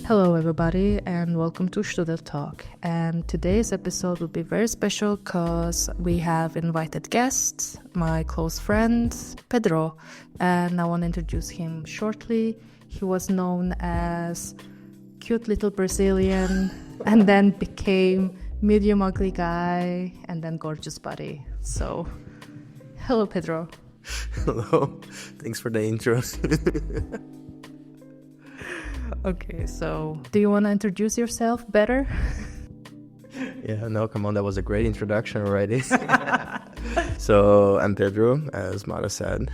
Hello everybody and welcome to Strudel Talk. And today's episode will be very special because we have invited guests, my close friend Pedro, and I want to introduce him shortly. He was known as cute little Brazilian and then became medium ugly guy and then gorgeous body. So, hello Pedro. Hello, thanks for the intro. Okay, so do you want to introduce yourself better? Yeah, no, come on, that was a great introduction already. So, I'm Pedro, as Mara said.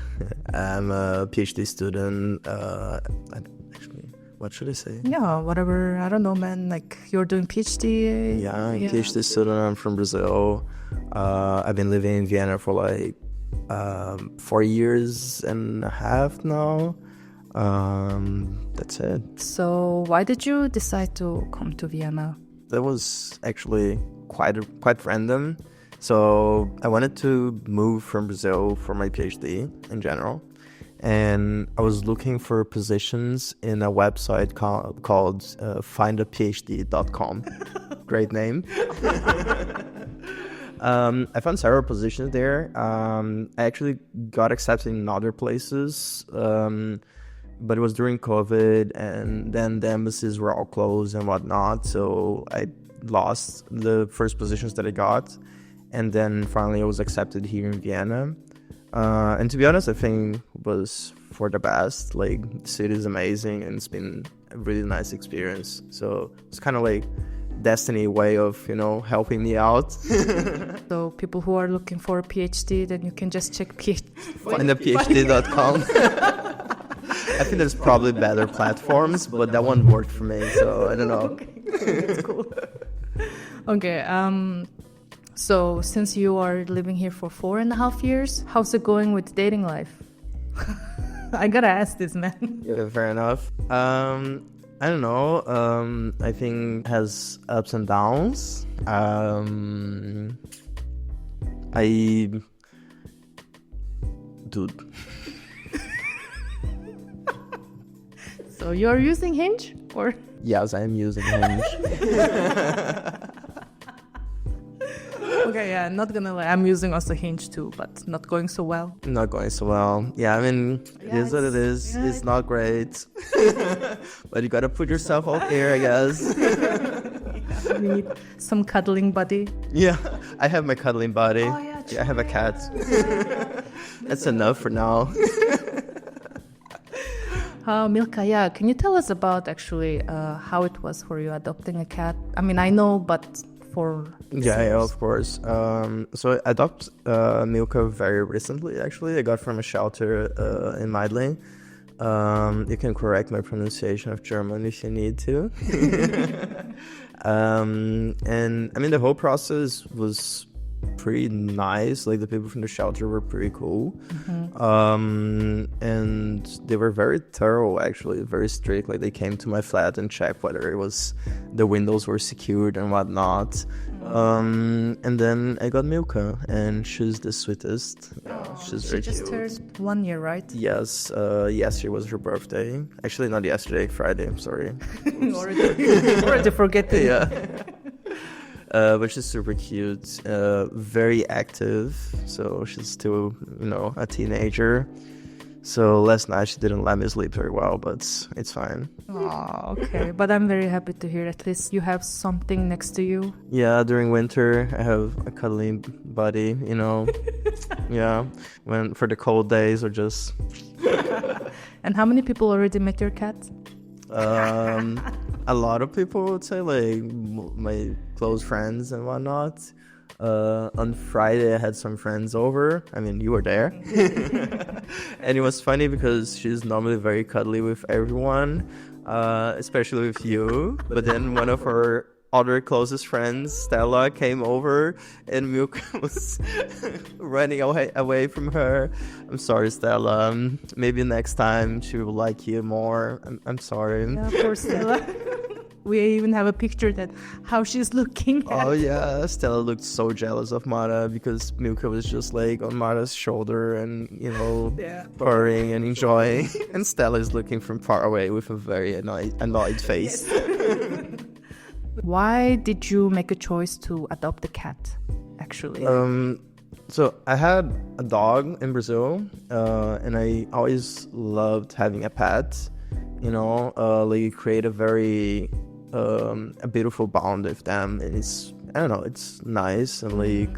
I'm a PhD student. Actually, what should I say? Yeah, whatever. I don't know, man. Like, you're doing PhD? Yeah, I'm a PhD student. I'm from Brazil. I've been living in Vienna for like 4 years and a half now. That's it. So why did you decide to come to Vienna? That was actually quite random. So I wanted to move from Brazil for my PhD in general, and I was looking for positions in a website called findaphd.com. Great name. I found several positions there. I actually got accepted in other places, but it was during COVID, and then the embassies were all closed and whatnot, so I lost the first positions that I got, and then finally I was accepted here in Vienna. And to be honest, I think it was for the best. Like, the city is amazing, and it's been a really nice experience. So it's kind of like destiny way of, helping me out. So people who are looking for a PhD, then you can just check findaphd.com. I think there's probably better platforms, but that one worked for me, so I don't know. Okay, that's cool. Okay, so since you are living here for 4.5 years, how's it going with dating life? I gotta ask this, man. Yeah, fair enough. I don't know. I think it has ups and downs. Dude. So you're using Hinge, or? Yes, I am using Hinge. Okay, yeah, not gonna lie, I'm using also Hinge too, but not going so well. Not going so well. Yeah, I mean, it is what it is. Yeah, it's not great. But you gotta put yourself out there, I guess. Yeah, we need some cuddling buddy. Yeah, I have my cuddling buddy. Oh, yeah, I have a cat. That's enough for now. Milka, yeah, can you tell us about actually how it was for you adopting a cat? I mean, I know, but for yeah, of course. So I adopted Milka very recently, actually. I got from a shelter in Meidling. You can correct my pronunciation of German if you need to. And I mean, the whole process was pretty nice. Like, the people from the shelter were pretty cool. And they were very thorough, actually, very strict. Like, they came to my flat and checked whether the windows were secured and whatnot. And then I got Milka, and she's the sweetest. Yeah, she's very cute. She just turned 1 year, right? Yes, yesterday was her birthday. Actually, not yesterday, Friday, I'm sorry. already forgetting. Yeah. But she's super cute, very active, so she's still, a teenager. So last night she didn't let me sleep very well, but it's fine. Oh, okay. But I'm very happy to hear at least you have something next to you. Yeah, during winter I have a cuddling buddy, Yeah, for the cold days or just... And how many people already met your cat? A lot of people would say, like my close friends and whatnot. On Friday I had some friends over. I mean, you were there. And it was funny because she's normally very cuddly with everyone, especially with you. But then one of her other closest friends, Stella, came over, and Milka was running away from her. I'm sorry, Stella. Maybe next time she will like you more. I'm sorry. Yeah, poor Stella. We even have a picture that how she's looking at. Oh yeah, Stella looked so jealous of Mara because Milka was just like on Mara's shoulder and purring and enjoying, and Stella is looking from far away with a very annoyed face. Why did you make a choice to adopt a cat, actually? So I had a dog in Brazil, and I always loved having a pet. Like create a very a beautiful bond with them. And it's nice. And like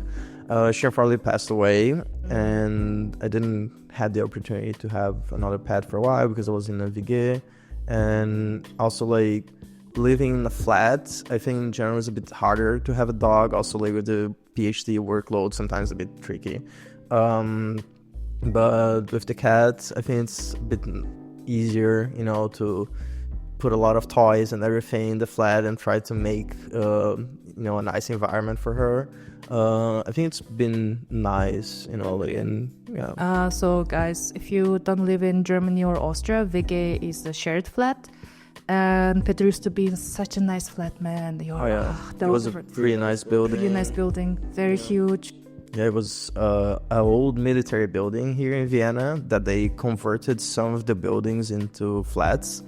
she unfortunately passed away, and I didn't have the opportunity to have another pet for a while because I was in a VG, and also like living in a flat, I think in general is a bit harder to have a dog. Also, like with the PhD workload, sometimes a bit tricky. But with the cats, I think it's a bit easier, to put a lot of toys and everything in the flat and try to make, a nice environment for her. I think it's been nice, So guys, if you don't live in Germany or Austria, WG is a shared flat. And Pedro used to be in such a nice flat, man. It was a pretty nice building. Really nice building, very huge. Yeah, it was an old military building here in Vienna that they converted some of the buildings into flats,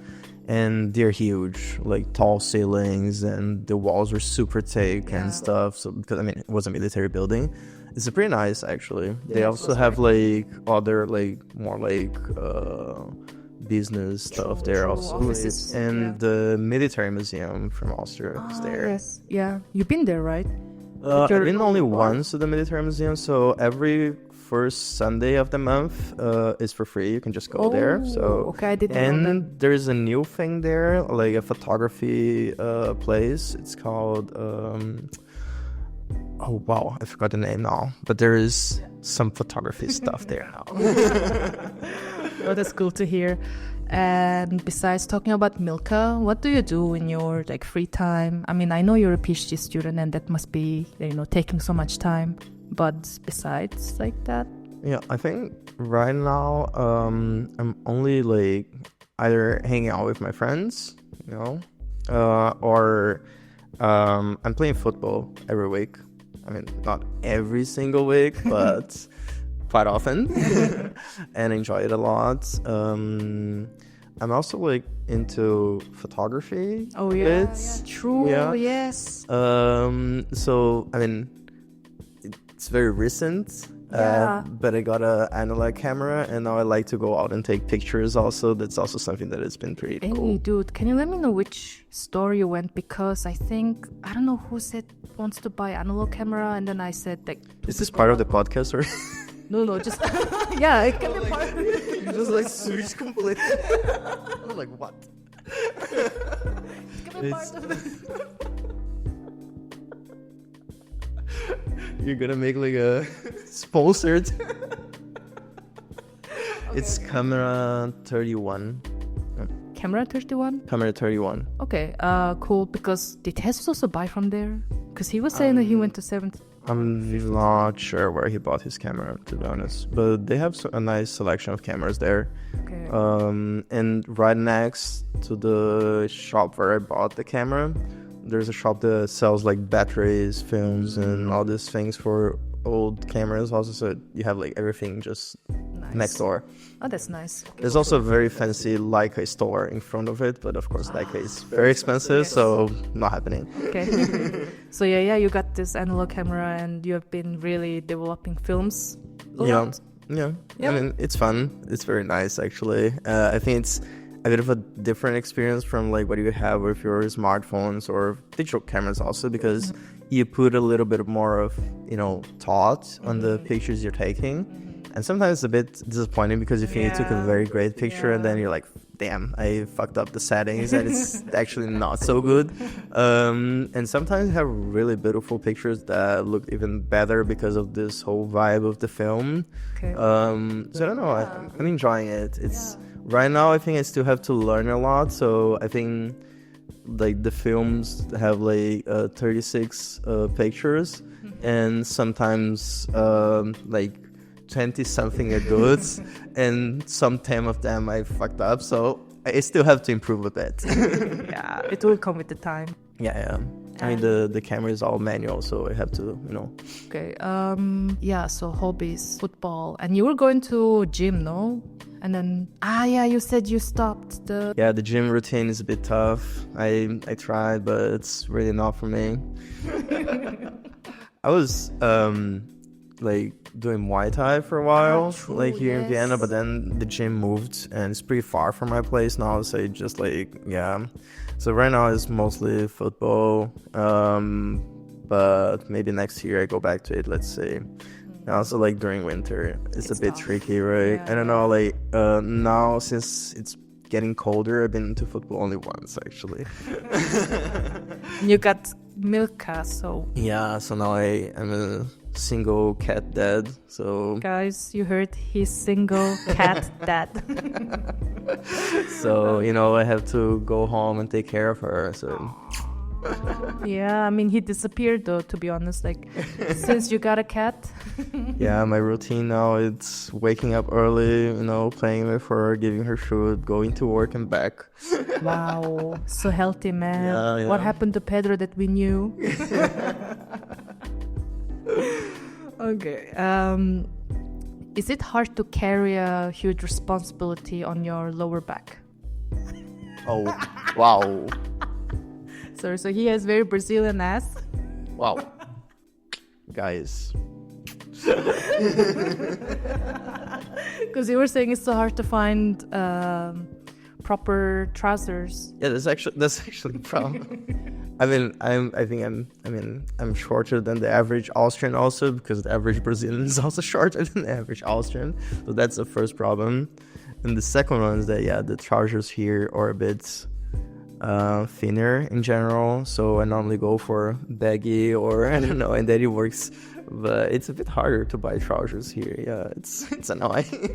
and they're huge, like tall ceilings, and the walls were super thick and stuff. So because it was a military building, it's pretty nice actually. They also have like other like more like business stuff there also, and the military museum from Austria is there. Yes, yeah, you've been there, right? I've been only once to the military museum, so every first Sunday of the month is for free. You can just go there. So okay, I didn't know that. There's a new thing there, like a photography place. It's called oh wow, I forgot the name now, but there is some photography stuff there now. Oh, that's cool to hear. And besides talking about Milka, what do you do in your like free time? I know you're a PhD student, and that must be taking so much time. But besides like that, yeah, I think right now I'm only like either hanging out with my friends, or I'm playing football every week. Not every single week, but quite often, and enjoy it a lot. I'm also like into photography. Oh yeah, true. Yeah. Yes. So it's very recent. But I got an analog camera, and now I like to go out and take pictures also. That's also something that has been pretty cool. Hey dude, can you let me know which store you went? Because I don't know who said wants to buy analog camera, and then I said like, is this part of the podcast or? No, just yeah, it can be part of it. You just like switch completely. I'm like, what? It can be part of it. You're gonna make like a sponsored. It's camera 31. Camera 31? Camera 31. Okay, cool. Because did Jesus also buy from there? Because he was saying that he went to 7th. I'm not sure where he bought his camera, to be honest. But they have a nice selection of cameras there. Okay. And right next to the shop where I bought the camera, there's a shop that sells like batteries, films, and all these things for old cameras also. So you have like everything just next door. Oh, that's nice. There's also a very fancy Leica store in front of it, but of course Leica is very expensive, so not happening. Okay. So yeah, you got this analog camera, and you have been really developing films. Yeah. It's fun. It's very nice actually. I think it's a bit of a different experience from like what you have with your smartphones or digital cameras also, because you put a little bit more of thought on the pictures you're taking, and sometimes it's a bit disappointing because if you took a very great picture and then you're like, damn, I fucked up the settings and it's actually not so good. And sometimes you have really beautiful pictures that look even better because of this whole vibe of the film. Okay. So I don't know, I'm enjoying it. It's right now I think I still have to learn a lot, so I think like the films have like 36 pictures, and sometimes like 20 something are good and some 10 of them I fucked up, so I still have to improve a bit. Yeah, it will come with the time. Yeah. I mean, the camera is all manual, so I have to, Okay. Yeah. So hobbies, football, and you were going to gym, no? And then yeah, you said you stopped the. Yeah, the gym routine is a bit tough. I tried, but it's really not for me. I was like doing Muay Thai for a while, like here in Vienna, but then the gym moved and it's pretty far from my place now, so it just so right now it's mostly football, but maybe next year I go back to it, let's say. And also like during winter it's a bit tough. Tricky, right? Yeah, I don't know, like now since it's getting colder, I've been to football only once actually. You got Milka, so yeah, so now I'm a single cat dad, so guys, you heard, he's single cat dad. So I have to go home and take care of her, so yeah, I mean, he disappeared though, to be honest, like since you got a cat. Yeah, my routine now, it's waking up early, playing with her, giving her food, going to work and back. Wow, so healthy, man. Yeah. What happened to Pedro that we knew? Okay. Is it hard to carry a huge responsibility on your lower back? Oh, wow. Sorry, so he has very Brazilian ass. Wow. Guys. Because you were saying it's so hard to find proper trousers. Yeah, that's actually a problem. I mean, I'm shorter than the average Austrian also, because the average Brazilian is also shorter than the average Austrian. So that's the first problem. And the second one is that, the trousers here are a bit thinner in general. So I normally go for baggy or I don't know, and then it works. But it's a bit harder to buy trousers here. Yeah, it's annoying.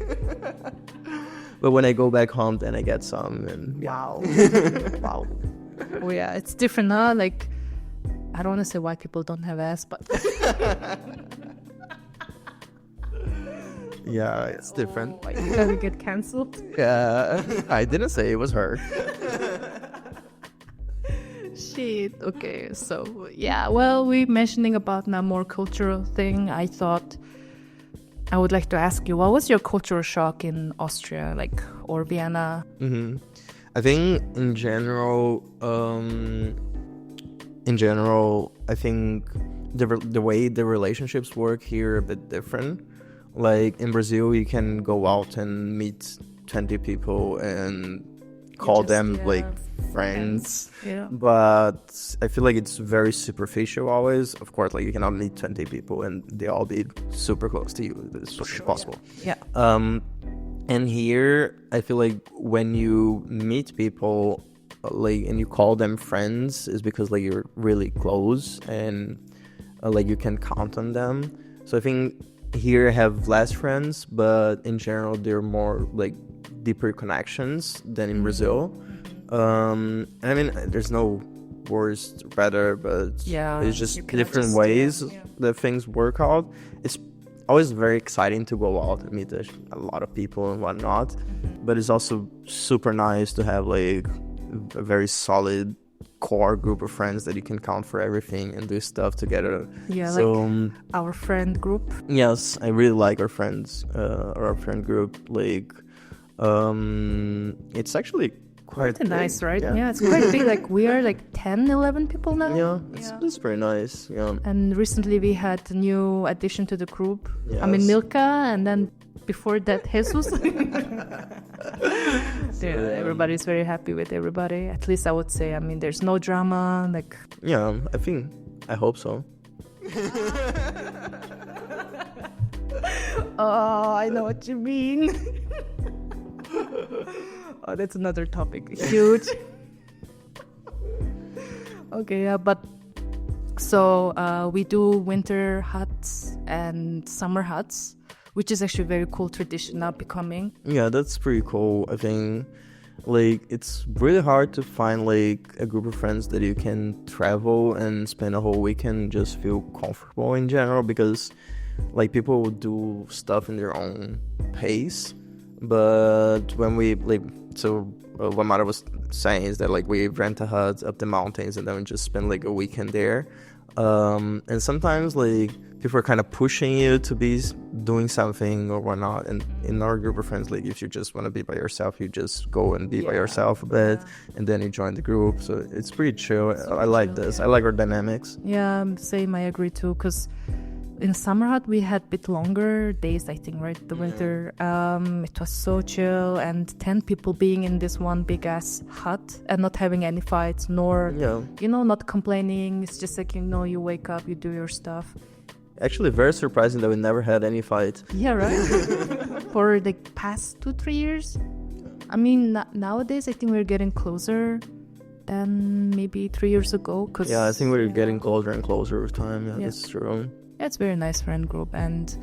But when I go back home, then I get some. And wow. Wow. Oh yeah, it's different, huh? Like, I don't want to say white people don't have ass, but yeah, it's different. Oh, you're gonna get cancelled? Yeah, I didn't say it was her. Shit. Okay, so yeah, well, we're mentioning about now more cultural thing. I thought I would like to ask you, what was your cultural shock in Austria, like, or Vienna? Mm-hmm. I think in general, I think the way the relationships work here are a bit different. Like in Brazil, you can go out and meet 20 people and call them like friends. Yeah. But I feel like it's very superficial always. Of course, like you cannot meet 20 people and they all be super close to you. It's impossible. Yeah. And here, I feel like when you meet people, like, and you call them friends, is because like you're really close and like you can count on them. So I think here I have less friends, but in general they're more like deeper connections than in Brazil. I mean, there's no worse or better, but it's just different ways that things work out. It's always very exciting to go out and meet a lot of people and whatnot, but it's also super nice to have like a very solid core group of friends that you can count for everything and do stuff together. Yeah, so, like our friend group. Yes, I really like our friends, our friend group. Like, it's actually quite nice, right? Yeah, it's quite big. Like we are like 10, 11 people now. Yeah, it's pretty nice. Yeah. And recently we had a new addition to the group. Yes. I mean, Milka, and then before that, Jesus. Everybody's very happy with everybody. At least I would say. I mean, there's no drama. Like. Yeah, I hope so. Oh, I know what you mean. Oh, that's another topic. Huge. Okay, yeah, but so we do winter huts and summer huts, which is actually a very cool tradition now becoming. Yeah, that's pretty cool. I think like it's really hard to find like a group of friends that you can travel and spend a whole weekend and just feel comfortable in general, because like people will do stuff in their own pace. But when we like what Mara was saying is that like we rent a hut up the mountains and then we just spend like a weekend there. And sometimes like people are kind of pushing you to be doing something or whatnot. And in our group of friends, like if you just want to be by yourself, you just go and be by yourself a bit, and then you join the group. So it's pretty chill. I like this. I like our dynamics. Yeah, same. I agree too. Because in summer hut we had a bit longer days, I think, right? The winter, it was so chill, and 10 people being in this one big ass hut and not having any fights, nor not complaining. It's just like, you wake up, you do your stuff. Actually, very surprising that we never had any fight. Yeah, right. For the past 2-3 years. I mean, nowadays I think we're getting closer than maybe 3 years ago. I think we're getting closer and closer with time. Yeah, that's true. It's a very nice friend group, and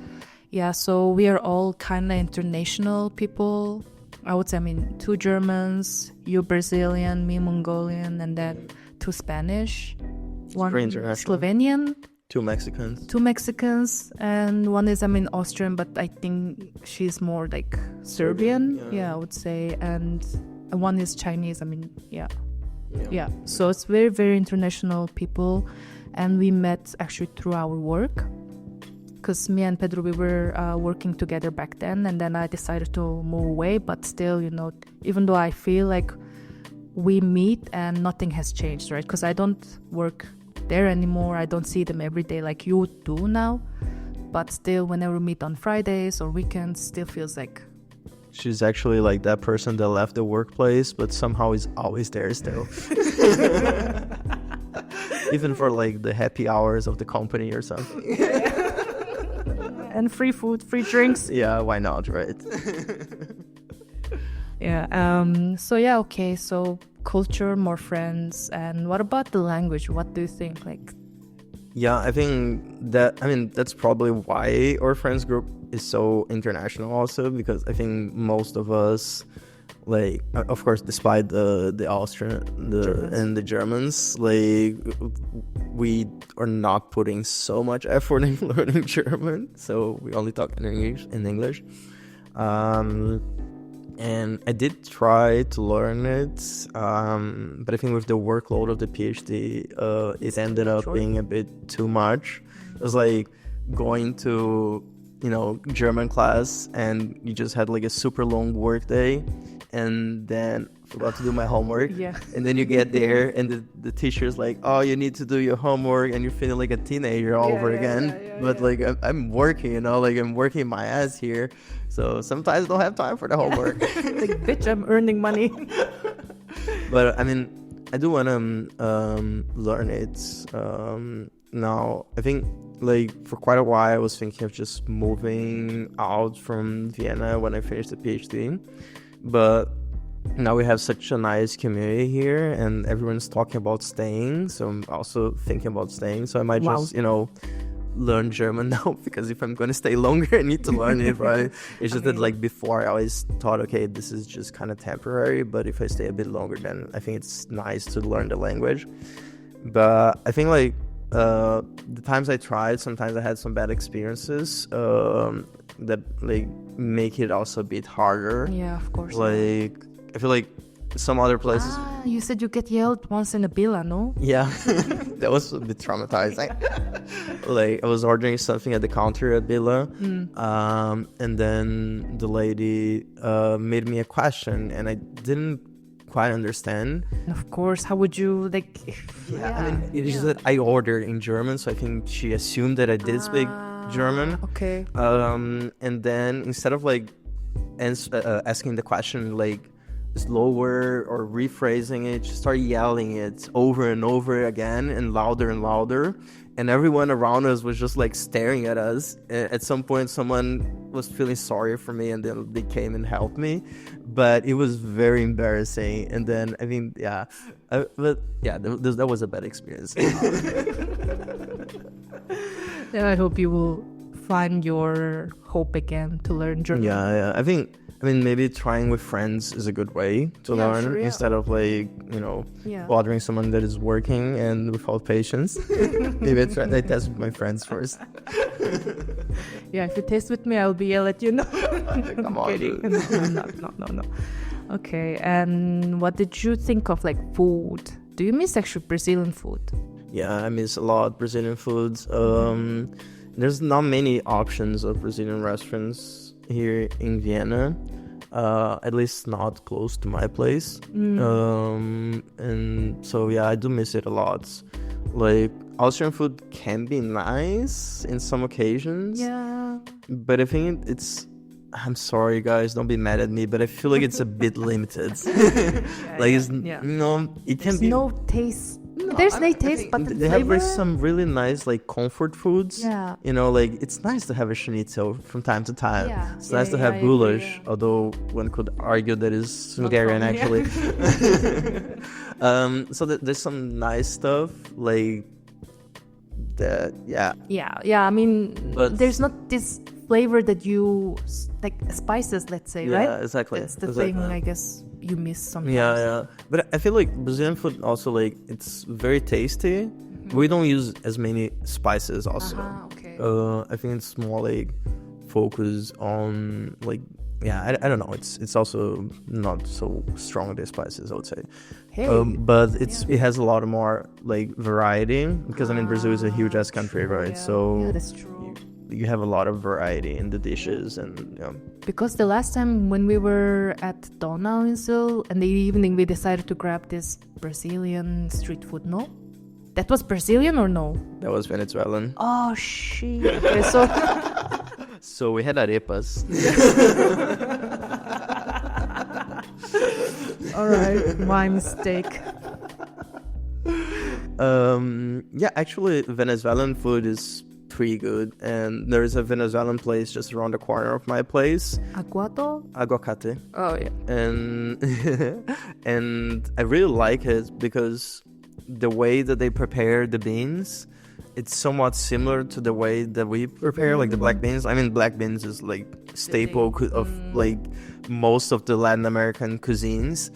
so we are all kind of international people. I would say, 2 Germans, you Brazilian, me Mongolian, and then 2 Spanish, 1 Slovenian, 2 Mexicans. 2 Mexicans, and 1 is Austrian, but I think she's more like Serbian, I would say, and 1 is Chinese. So it's very, very international people. And we met actually through our work, because me and Pedro, we were working together back then, and then I decided to move away. But still, even though I feel like we meet and nothing has changed, right? Because I don't work there anymore. I don't see them every day like you do now. But still, whenever we meet on Fridays or weekends, still feels like... She's actually like that person that left the workplace, but somehow is always there still. Even for like the happy hours of the company or something. And free food, free drinks. Yeah, why not, right? Okay. So culture, more friends. And what about the language? What do you think? I think that's probably why our friends group is so international also, because I think most of us, like, of course, despite the Austrian and the Germans, like, we are not putting so much effort in learning German, so we only talk in English. And I did try to learn it, but I think with the workload of the PhD, it ended up being a bit too much. It was like going to, German class, and you just had like a super long work day, and then forgot to do my homework. Yeah. And then you get there, and the teacher's like, "Oh, you need to do your homework," and you're feeling like a teenager all over again. But like I'm working, I'm working my ass here. So sometimes I don't have time for the homework. Like, bitch, I'm earning money. But I do want to learn it. Now, I think, like, for quite a while I was thinking of just moving out from Vienna when I finished the PhD. But now we have such a nice community here, and everyone's talking about staying. So I'm also thinking about staying. So I might just, learn German now, because if I'm going to stay longer, I need to learn it, right? It's just that, like, before I always thought, okay, this is just kind of temporary, but if I stay a bit longer, then I think it's nice to learn the language. But I think, like, the times I tried, sometimes I had some bad experiences that, like, make it also a bit harder. Yeah, of course. Like, I feel like some other places... you said you get yelled once in a villa, no? Yeah, that was a bit traumatizing. Like, I was ordering something at the counter at Villa, and then the lady made me a question, and I didn't quite understand. Of course, how would you, like... It is that I ordered in German, so I think she assumed that I did speak German. Okay. And then instead of, like, asking the question, like, slower or rephrasing it, she started yelling it over and over again and louder, and everyone around us was just like staring at us. At some point someone was feeling sorry for me, and then they came and helped me, but it was very embarrassing. And then I think that was a bad experience. Then I hope you will find your hope again to learn German. I mean, maybe trying with friends is a good way to learn, instead of, like, bothering someone that is working and without patience. Maybe I test with my friends first. Yeah, if you test with me, I'll be yell at you. No. Come on. Kidding. No. Okay, and what did you think of like food? Do you miss actually Brazilian food? Yeah, I miss a lot Brazilian foods. There's not many options of Brazilian restaurants here in Vienna. At least not close to my place. And so yeah, I do miss it a lot. Like Austrian food can be nice in some occasions. Yeah. But I think I'm sorry guys, don't be mad at me, but I feel like it's a bit limited. Like it's it can There's be no taste. There's no taste, but the they flavor. have some really nice like comfort foods. Yeah. Like it's nice to have a schnitzel from time to time. Yeah. It's nice to I have agree, goulash, yeah. although one could argue that is Hungarian from- actually. So there's some nice stuff like that. Yeah. Yeah. I mean, But- there's not this flavor that you like spices, let's say, right? Yeah, exactly. That's the exactly. thing, I guess you miss sometimes. Yeah. But I feel like Brazilian food also like it's very tasty. We don't use as many spices also. Okay. I think it's more like focus on like I don't know. It's also not so strong the spices, I would say. Hey. But it has a lot more like variety because I mean Brazil is a huge ass country, right? Yeah. So Yeah, that's true. you have a lot of variety in the dishes and Because the last time when we were at Donauinsel in the evening, we decided to grab this Brazilian street food. No, that was Brazilian or no? that was Venezuelan. Oh shit! Okay, so So we had arepas. all right, my mistake. Actually Venezuelan food is pretty good, and there is a Venezuelan place just around the corner of my place, Aguado? aguacate, Oh yeah. and and I really like it because the way that they prepare the beans, it's somewhat similar to the way that we prepare like the black beans. I mean, black beans is like staple of like most of the Latin American cuisines,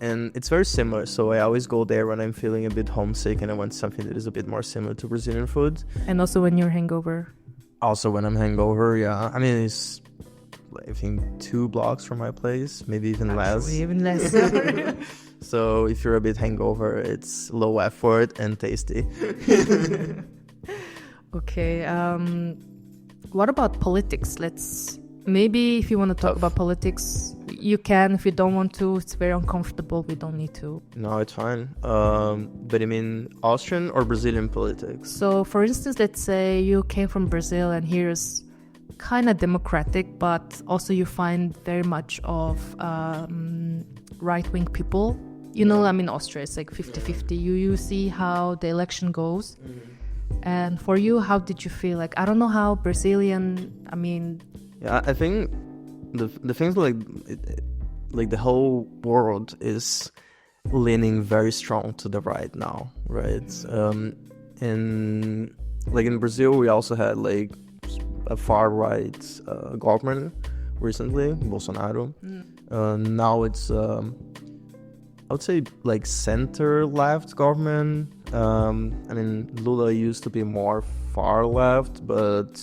and it's very similar. So I always go there when I'm feeling a bit homesick and I want something that is a bit more similar to Brazilian food. And also when you're hangover. Also when I'm hangover, yeah. I mean, it's I think 2 blocks from my place, maybe even less. Even less. So if you're a bit hangover, it's low effort and tasty. Okay. What about politics? Maybe if you want to talk about politics, you can. If you don't want to, it's very uncomfortable. We don't need to. No, it's fine. But I mean, Austrian or Brazilian politics? So, for instance, let's say you came from Brazil and here's kind of democratic, but also you find very much of right-wing people. You know, I mean, Austria is like 50-50. You see how the election goes. And for you, how did you feel? Like, I don't know how Brazilian, I mean... Yeah, I think the things like the whole world is leaning very strong to the right now, right? And like in Brazil, we also had like a far right government recently, Bolsonaro. Now it's I would say like center left government. I mean, Lula used to be more far left, but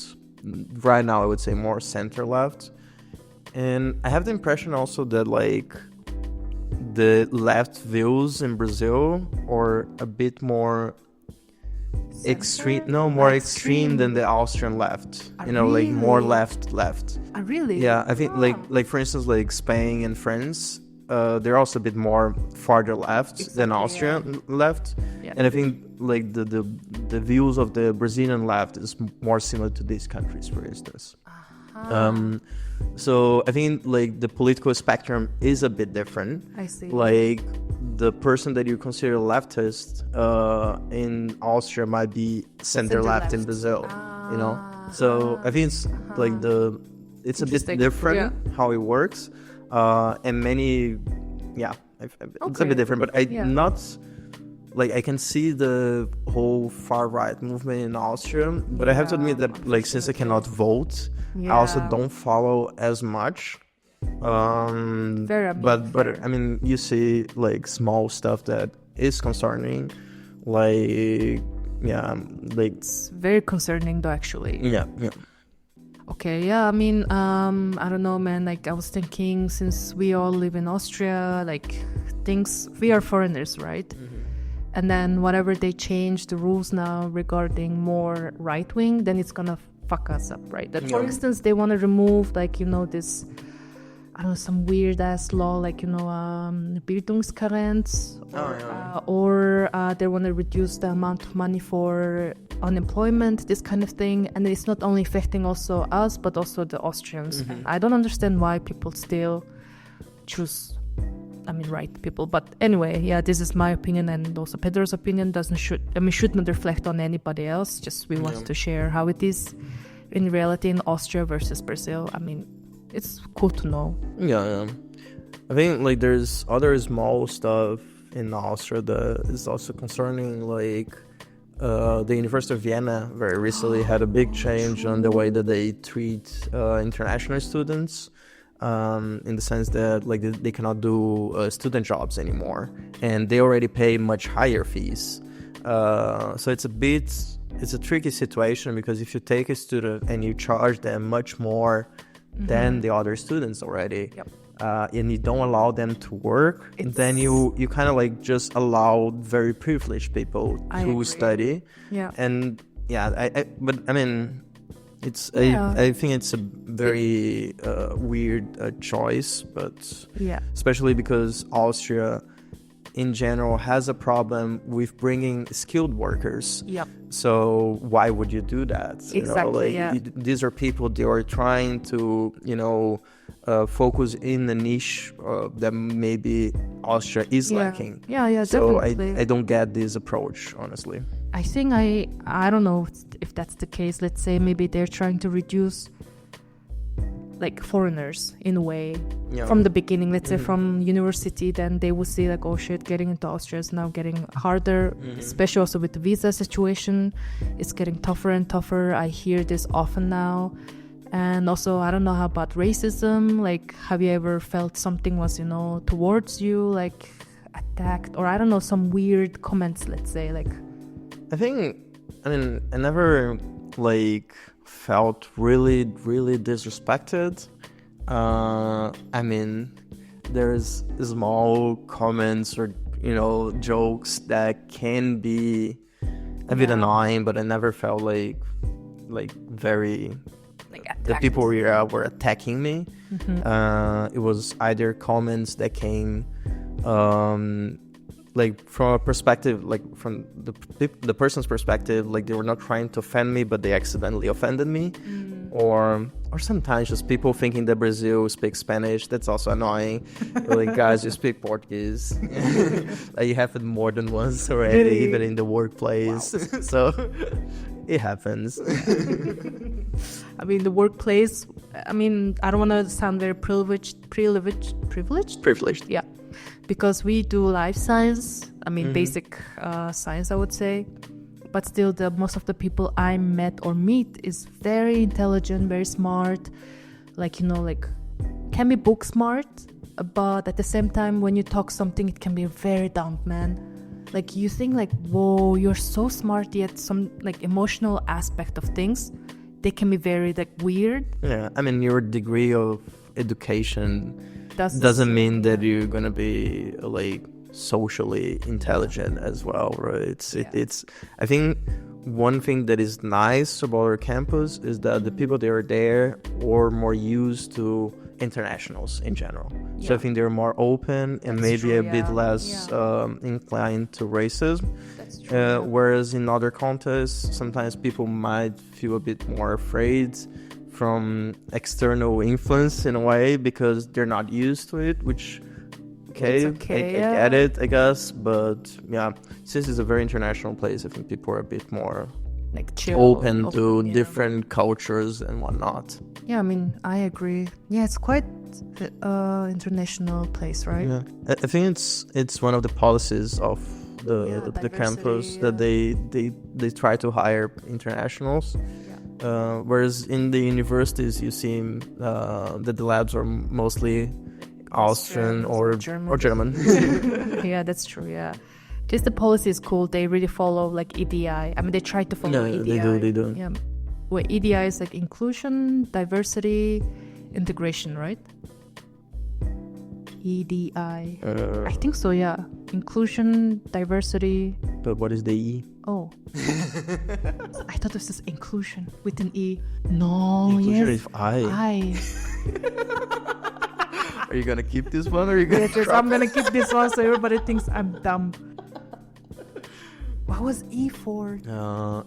right now I would say more center left. And I have the impression also that like the left views in Brazil are a bit more extreme than the Austrian left. Like more left. Really? Yeah, I think like for instance like Spain and France, they're also a bit more farther left than Austrian left. Yeah. And I think like the views of the Brazilian left is more similar to these countries, for instance. So I think like the political spectrum is a bit different. I see. Like the person that you consider leftist in Austria might be center left in Brazil. So I think it's like it's a bit different how it works. And many, it's a bit different, but not like I can see the whole far right movement in Austria, but I have to admit that like since I cannot vote, I also don't follow as much. But I mean, you see like small stuff that is concerning, like it's very concerning though, actually. Yeah. Okay, yeah, I mean, I don't know, man. Like, I was thinking, since we all live in Austria, like, we are foreigners, right? And then whatever they change the rules now regarding more right wing, then it's gonna fuck us up, right? That, for instance, they want to remove, like, this, I don't know, some weird ass law, like, Bildungskarenz, or they want to reduce the amount of money for unemployment, this kind of thing. And it's not only affecting also us, but also the Austrians. I don't understand why people still choose, right people. But anyway, yeah, this is my opinion, and also Pedro's opinion should not reflect on anybody else. Just we want to share how it is in reality in Austria versus Brazil. I mean, it's cool to know. Yeah. I think like there's other small stuff in Austria that is also concerning, like the University of Vienna very recently had a big change on the way that they treat international students, in the sense that like they cannot do student jobs anymore, and they already pay much higher fees. So it's a tricky situation, because if you take a student and you charge them much more than the other students already, and you don't allow them to work, then you kind of like just allow very privileged people to study. And but I mean, I think it's a very weird choice, but especially because Austria in general has a problem with bringing skilled workers. So why would you do that? Exactly. These are people, they are trying to focus in the niche that maybe Austria is lacking. So definitely. I don't get this approach, honestly. I think I don't know if that's the case. Let's say maybe they're trying to reduce like foreigners in a way from the beginning. Let's say from university, then they will see like, oh shit, getting into Austria is now getting harder, especially also with the visa situation. It's getting tougher and tougher. I hear this often now. And also, I don't know how about racism. Like, have you ever felt something was, towards you, like attacked, or I don't know, some weird comments, let's say, like. I never like felt really, really disrespected. I mean, there's small comments or, jokes that can be a bit annoying, but I never felt like very, the people were attacking me. It was either comments that came like from a perspective, like from the person's perspective, like they were not trying to offend me, but they accidentally offended me. Or sometimes just people thinking that Brazil speaks Spanish. That's also annoying. Like, guys, you speak Portuguese. Like, you have it more than once already, even in the workplace. Wow. So it happens. I mean, the workplace, I don't want to sound very privileged? Yeah. Because we do life science, basic science, I would say. But still, most of the people I met or meet is very intelligent, very smart. Like, can be book smart, but at the same time, when you talk something, it can be very dumb, man. Like, you think like, whoa, you're so smart, yet some like emotional aspect of things, they can be very like weird. Yeah, your degree of education doesn't mean that you're gonna be like socially intelligent as well, right? It's I think one thing that is nice about our campus is that the people that are there are more used to internationals in general. So I think they're more open and maybe a bit less inclined to racism. That's true. Whereas in other contexts, sometimes people might feel a bit more afraid from external influence in a way, because they're not used to it, which I get it, I guess. But since it's a very international place, I think people are a bit more like chill, open to different cultures and whatnot. I agree. It's quite international place, right? I think it's one of the policies of the campus that they try to hire internationals. Whereas in the universities, you see that the labs are mostly Austrian or German. Yeah, that's true. Yeah, just the policy is cool. They really follow like EDI. They try to follow EDI. They do. Wait, EDI is like inclusion, diversity, integration, right? EDI. I think so, yeah. Inclusion, diversity. But what is the E? Oh. I thought this is inclusion with an E. No, Inclusion yes. is I. I. Are you gonna keep this one or are you gonna Yes, I'm gonna keep this one so everybody thinks I'm dumb. What was E for?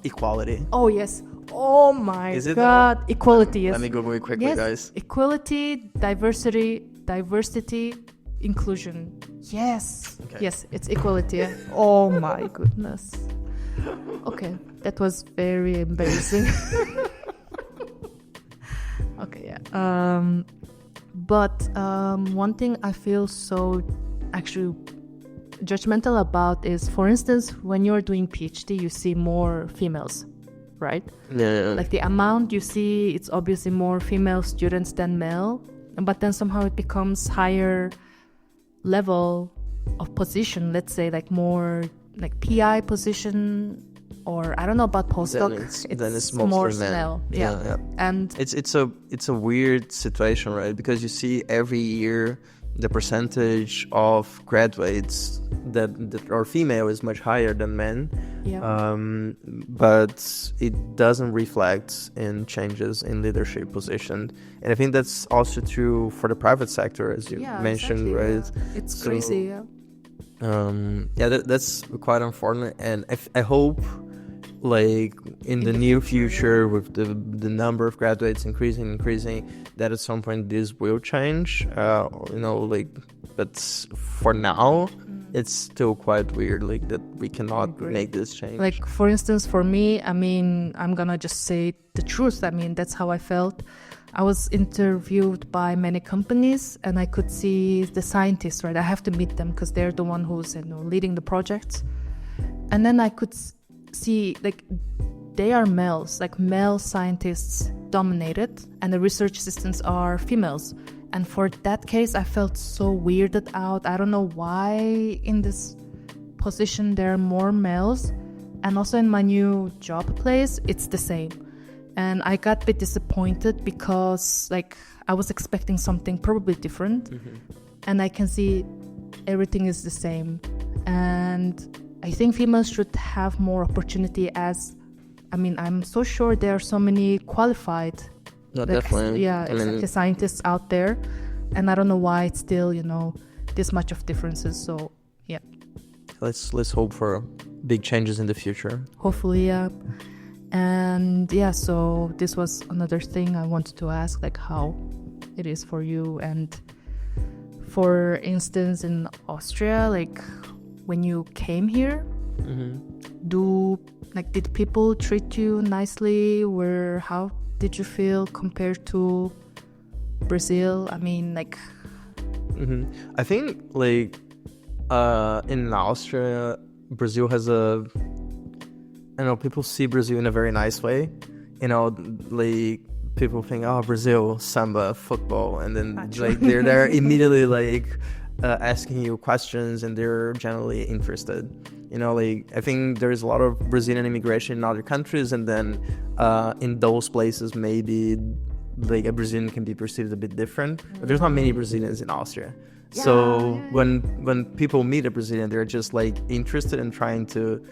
Equality. Oh, yes. Oh my Is it God. Equality, yes. Let me Google it quickly, Yes, guys. equality, diversity, inclusion. Yes. Okay. Yes, it's equality. Yeah. Oh my goodness. Okay, that was very embarrassing. Okay, yeah. But one thing I feel so actually judgmental about is, for instance, when you're doing PhD, you see more females, right? Yeah. Like the amount you see, it's obviously more female students than male, but then somehow it becomes higher level of position, let's say like more like PI position, or I don't know about postdoc. Then it's more mostly men. male. Yeah. And it's a weird situation, right? Because you see every year the percentage of graduates that are female is much higher than men. yeah. But it doesn't reflect in changes in leadership position. And I think that's also true for the private sector, as you mentioned, exactly, right? Yeah. It's crazy, yeah. That's quite unfortunate. And I hope, like, in the near future, with the number of graduates increasing, that at some point this will change. But for now, it's still quite weird, like, that we cannot make this change. Like, for instance, for me, I mean, I'm gonna just say the truth. I mean, that's how I felt. I was interviewed by many companies, and I could see the scientists, right? I have to meet them because they're the one who's leading the projects. And then I could see, like, they are males, like male scientists dominated, and the research assistants are females. And for that case, I felt so weirded out. I don't know why in this position there are more males. And also in my new job place, it's the same. And I got a bit disappointed because, like, I was expecting something probably different. Mm-hmm. And I can see everything is the same. And I think females should have more opportunity I'm so sure there are so many qualified definitely. Scientists out there, and I don't know why it's still, this much of differences. So yeah, let's hope for big changes in the future. Hopefully, yeah. And yeah, so this was another thing I wanted to ask, like how it is for you. And for instance, in Austria, like when you came here, did people treat you nicely? How did you feel compared to Brazil? I mean, like... I think, like, in Austria, Brazil has people see Brazil in a very nice way. Like, people think, oh, Brazil, samba, football, and then, like, they're there immediately, like, asking you questions, and they're generally interested. Like, I think there's a lot of Brazilian immigration in other countries, and then in those places, maybe like a Brazilian can be perceived a bit different. But there's not many Brazilians in Austria. So when people meet a Brazilian, they're just like interested in trying to,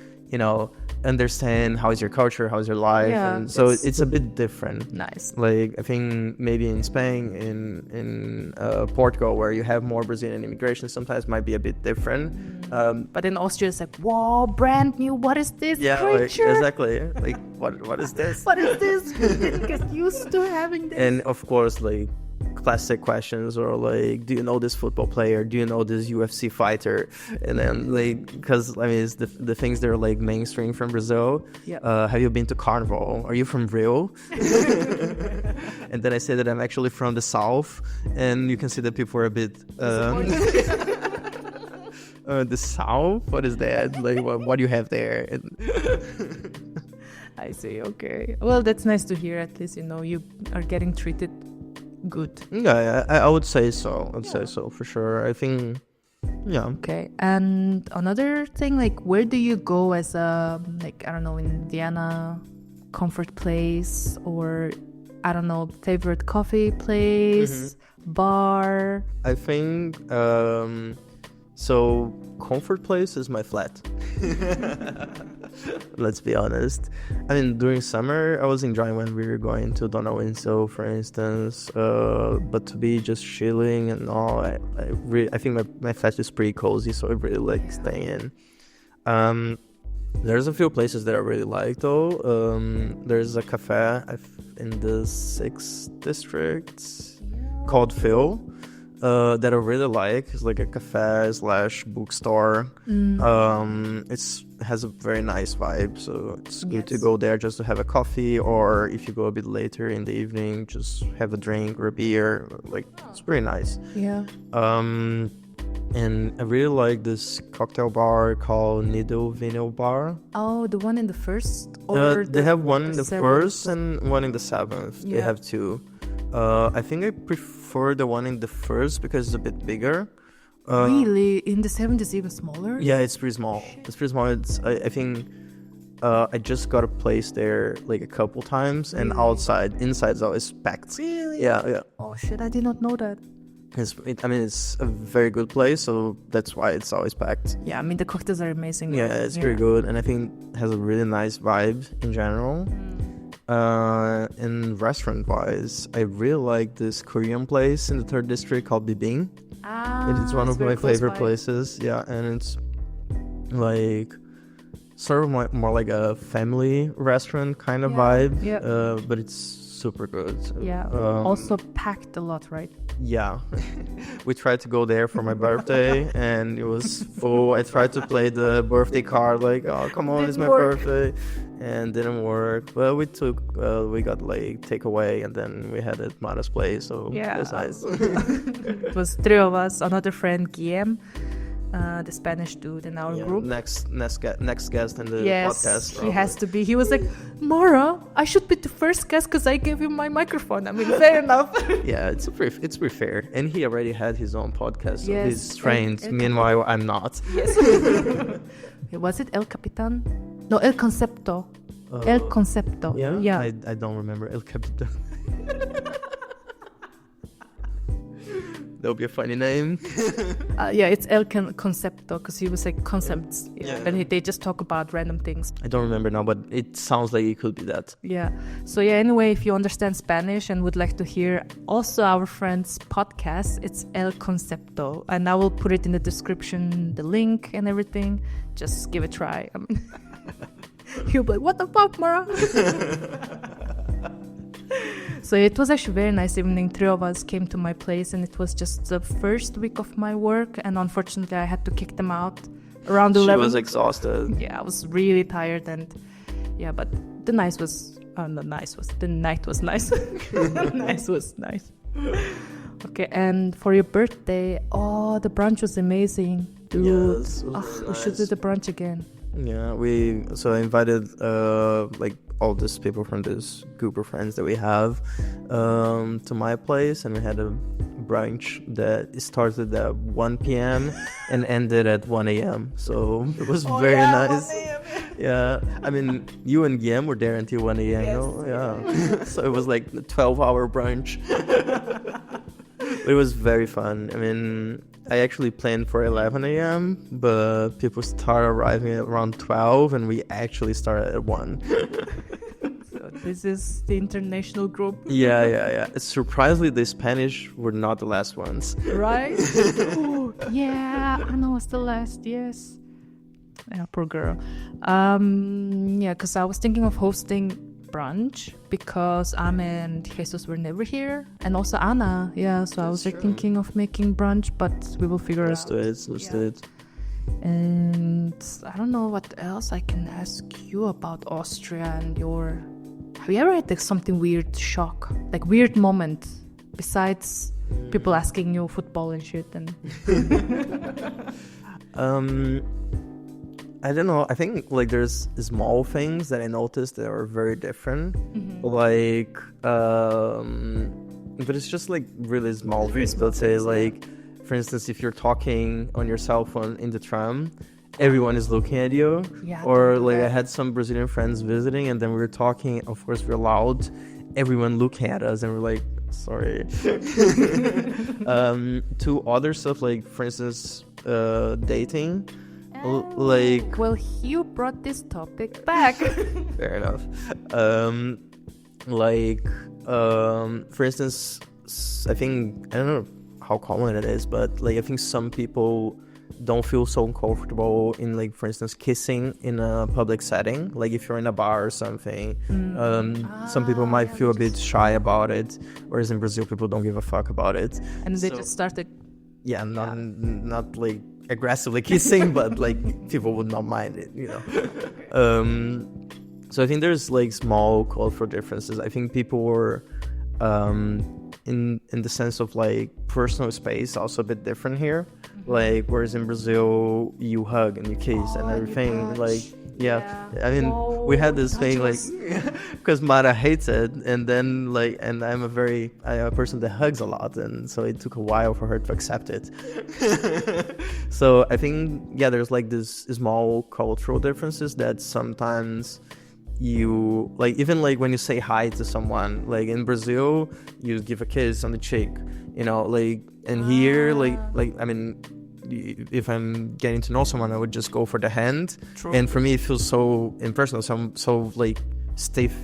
understand how is your culture, how is your life, and so it's a bit different. Nice. Like, I think maybe in Spain, in Portugal, where you have more Brazilian immigration, sometimes might be a bit different. But in Austria, it's like, whoa, brand new. What is this creature? Like, exactly. Like, what is this? What is this? We didn't get used to having this. And of course, like, classic questions, or like, do you know this football player, do you know this UFC fighter? And then, like, because I mean, it's the things that are like mainstream from Brazil. Have you been to Carnival? Are you from Rio? And then I say that I'm actually from the south, and you can see that people are a bit the south, what is that? Like, what do you have there? I see. Okay, well, that's nice to hear. At least you are getting treated good. Yeah, I would say so. I'd say so for sure. I think, yeah. Okay. And another thing, like, where do you go as a, like, I don't know, in Vienna, comfort place, or I don't know, favorite coffee place, bar? I think so. Comfort place is my flat. Let's be honest. I mean, during summer, I was enjoying when we were going to Dona Winslow, for instance. But to be just chilling and all, I think my flat is pretty cozy, so I really like staying in. There's a few places that I really like, though. There's a cafe in the 6th district called Phil. That I really like. It's like a cafe / bookstore. It has a very nice vibe, so it's good to go there just to have a coffee, or if you go a bit later in the evening, just have a drink or a beer. Like, it's pretty nice. Yeah. And I really like this cocktail bar called Nido Vinyl Bar. Oh, the one in the first? Or they have one in the 1st and one in the 7th. Yeah. They have two. I think I prefer the one in the 1st because it's a bit bigger. Really? In the 7th is even smaller? Yeah, it's pretty small. Shit. It's pretty small. I think I just got a place there like a couple times, and inside is always packed. Really? Yeah. Oh shit, I did not know that. It's a very good place, so that's why it's always packed. Yeah, I mean, the cocktails are amazing. Yeah, it's pretty good, and I think it has a really nice vibe in general. And restaurant-wise, I really like this Korean place in the 3rd district called Bibing. It's one of my favorite places. Yeah, and it's like sort of more like a family restaurant kind of vibe. Yeah. But it's super good. Yeah. Also packed a lot, right? Yeah. We tried to go there for my birthday and it was full. I tried to play the birthday card like, oh, come on, it's my birthday. And didn't work. But we got like takeaway, and then we had it at Mara's place, so that's nice. It was 3 of us, another friend, Guillem, the Spanish dude in our group. Next guest in the podcast. He has to be. He was like, Mara, I should be the first guest because I gave you my microphone. I mean, fair enough. Yeah, it's pretty fair. And he already had his own podcast, so he's trained. Meanwhile, I'm not. Yes. Was it El Capitan? No, El Concepto. El Concepto. Yeah? I don't remember El Capitan. That'll be a funny name. It's El Concepto because he was like concepts. And they just talk about random things. I don't remember now, but it sounds like it could be that. Yeah. So anyway, if you understand Spanish and would like to hear also our friend's podcast, it's El Concepto. And I will put it in the description, the link and everything. Just give it a try. I mean, you'll be like, what the fuck, Mara? So it was actually a very nice evening. 3 of us came to my place, and it was just the first week of my work, and unfortunately I had to kick them out around 11. She was exhausted. Yeah, I was really tired, and but the night was nice. The night was nice. The night was nice. Okay, and for your birthday, the brunch was amazing, dude. Yes, we should do the brunch again. Yeah, I invited like all these people from this group of friends that we have to my place, and we had a brunch that started at 1 p.m. and ended at 1 a.m. So it was very nice. 1 a.m. Yeah, I mean, you and Guillem were there until 1 a.m. Yes. Yeah. So it was like a 12-hour brunch. It was very fun. I mean, I actually planned for 11 a.m., but people started arriving at around 12, and we actually started at 1. So this is the international group. Yeah. Surprisingly, the Spanish were not the last ones. Right? Ooh, yeah, Anna was the last, yes. Yeah, poor girl. Because I was thinking of hosting brunch because Ame and Jesus were never here, and also Anna. Yeah, so I was thinking of making brunch, but we will figure Let's do it. And I don't know what else I can ask you about Austria and your. Have you ever had like something weird shock, like weird moment, besides people asking you football and shit? And I don't know. I think like there's small things that I noticed that are very different. Like, but it's just like really small things. Let's say like, for instance, if you're talking on your cell phone in the tram everyone is looking at you. Yeah, Or don't do like I that. had some Brazilian friends visiting, and then we were talking. Of course, we're loud. Everyone looking at us, and we're like, sorry. To other stuff, like for instance, dating. Like, well, you brought this topic back. fair enough. For instance, I think, I don't know how common it is, but like I think some people don't feel so comfortable in, like, for instance, kissing in a public setting, like if you're in a bar or something. Some people might feel a bit shy about it, whereas in Brazil people don't give a fuck about it, And they just started. not like aggressively kissing, but like people would not mind it, you know. So I think there's like small cultural differences. I think people were in the sense of like personal space also a bit different here. Like whereas in Brazil you hug and you kiss and everything, like I mean, we had this thing like because Mara hates it, and then like, and I'm a person that hugs a lot, and so it took a while for her to accept it. So I think there's like this small cultural differences that sometimes you like, even like when you say hi to someone, like in Brazil you give a kiss on the cheek, you know, like, and here like I mean, if I'm getting to know someone, I would just go for the hand. True. And for me it feels so impersonal, so like stiff.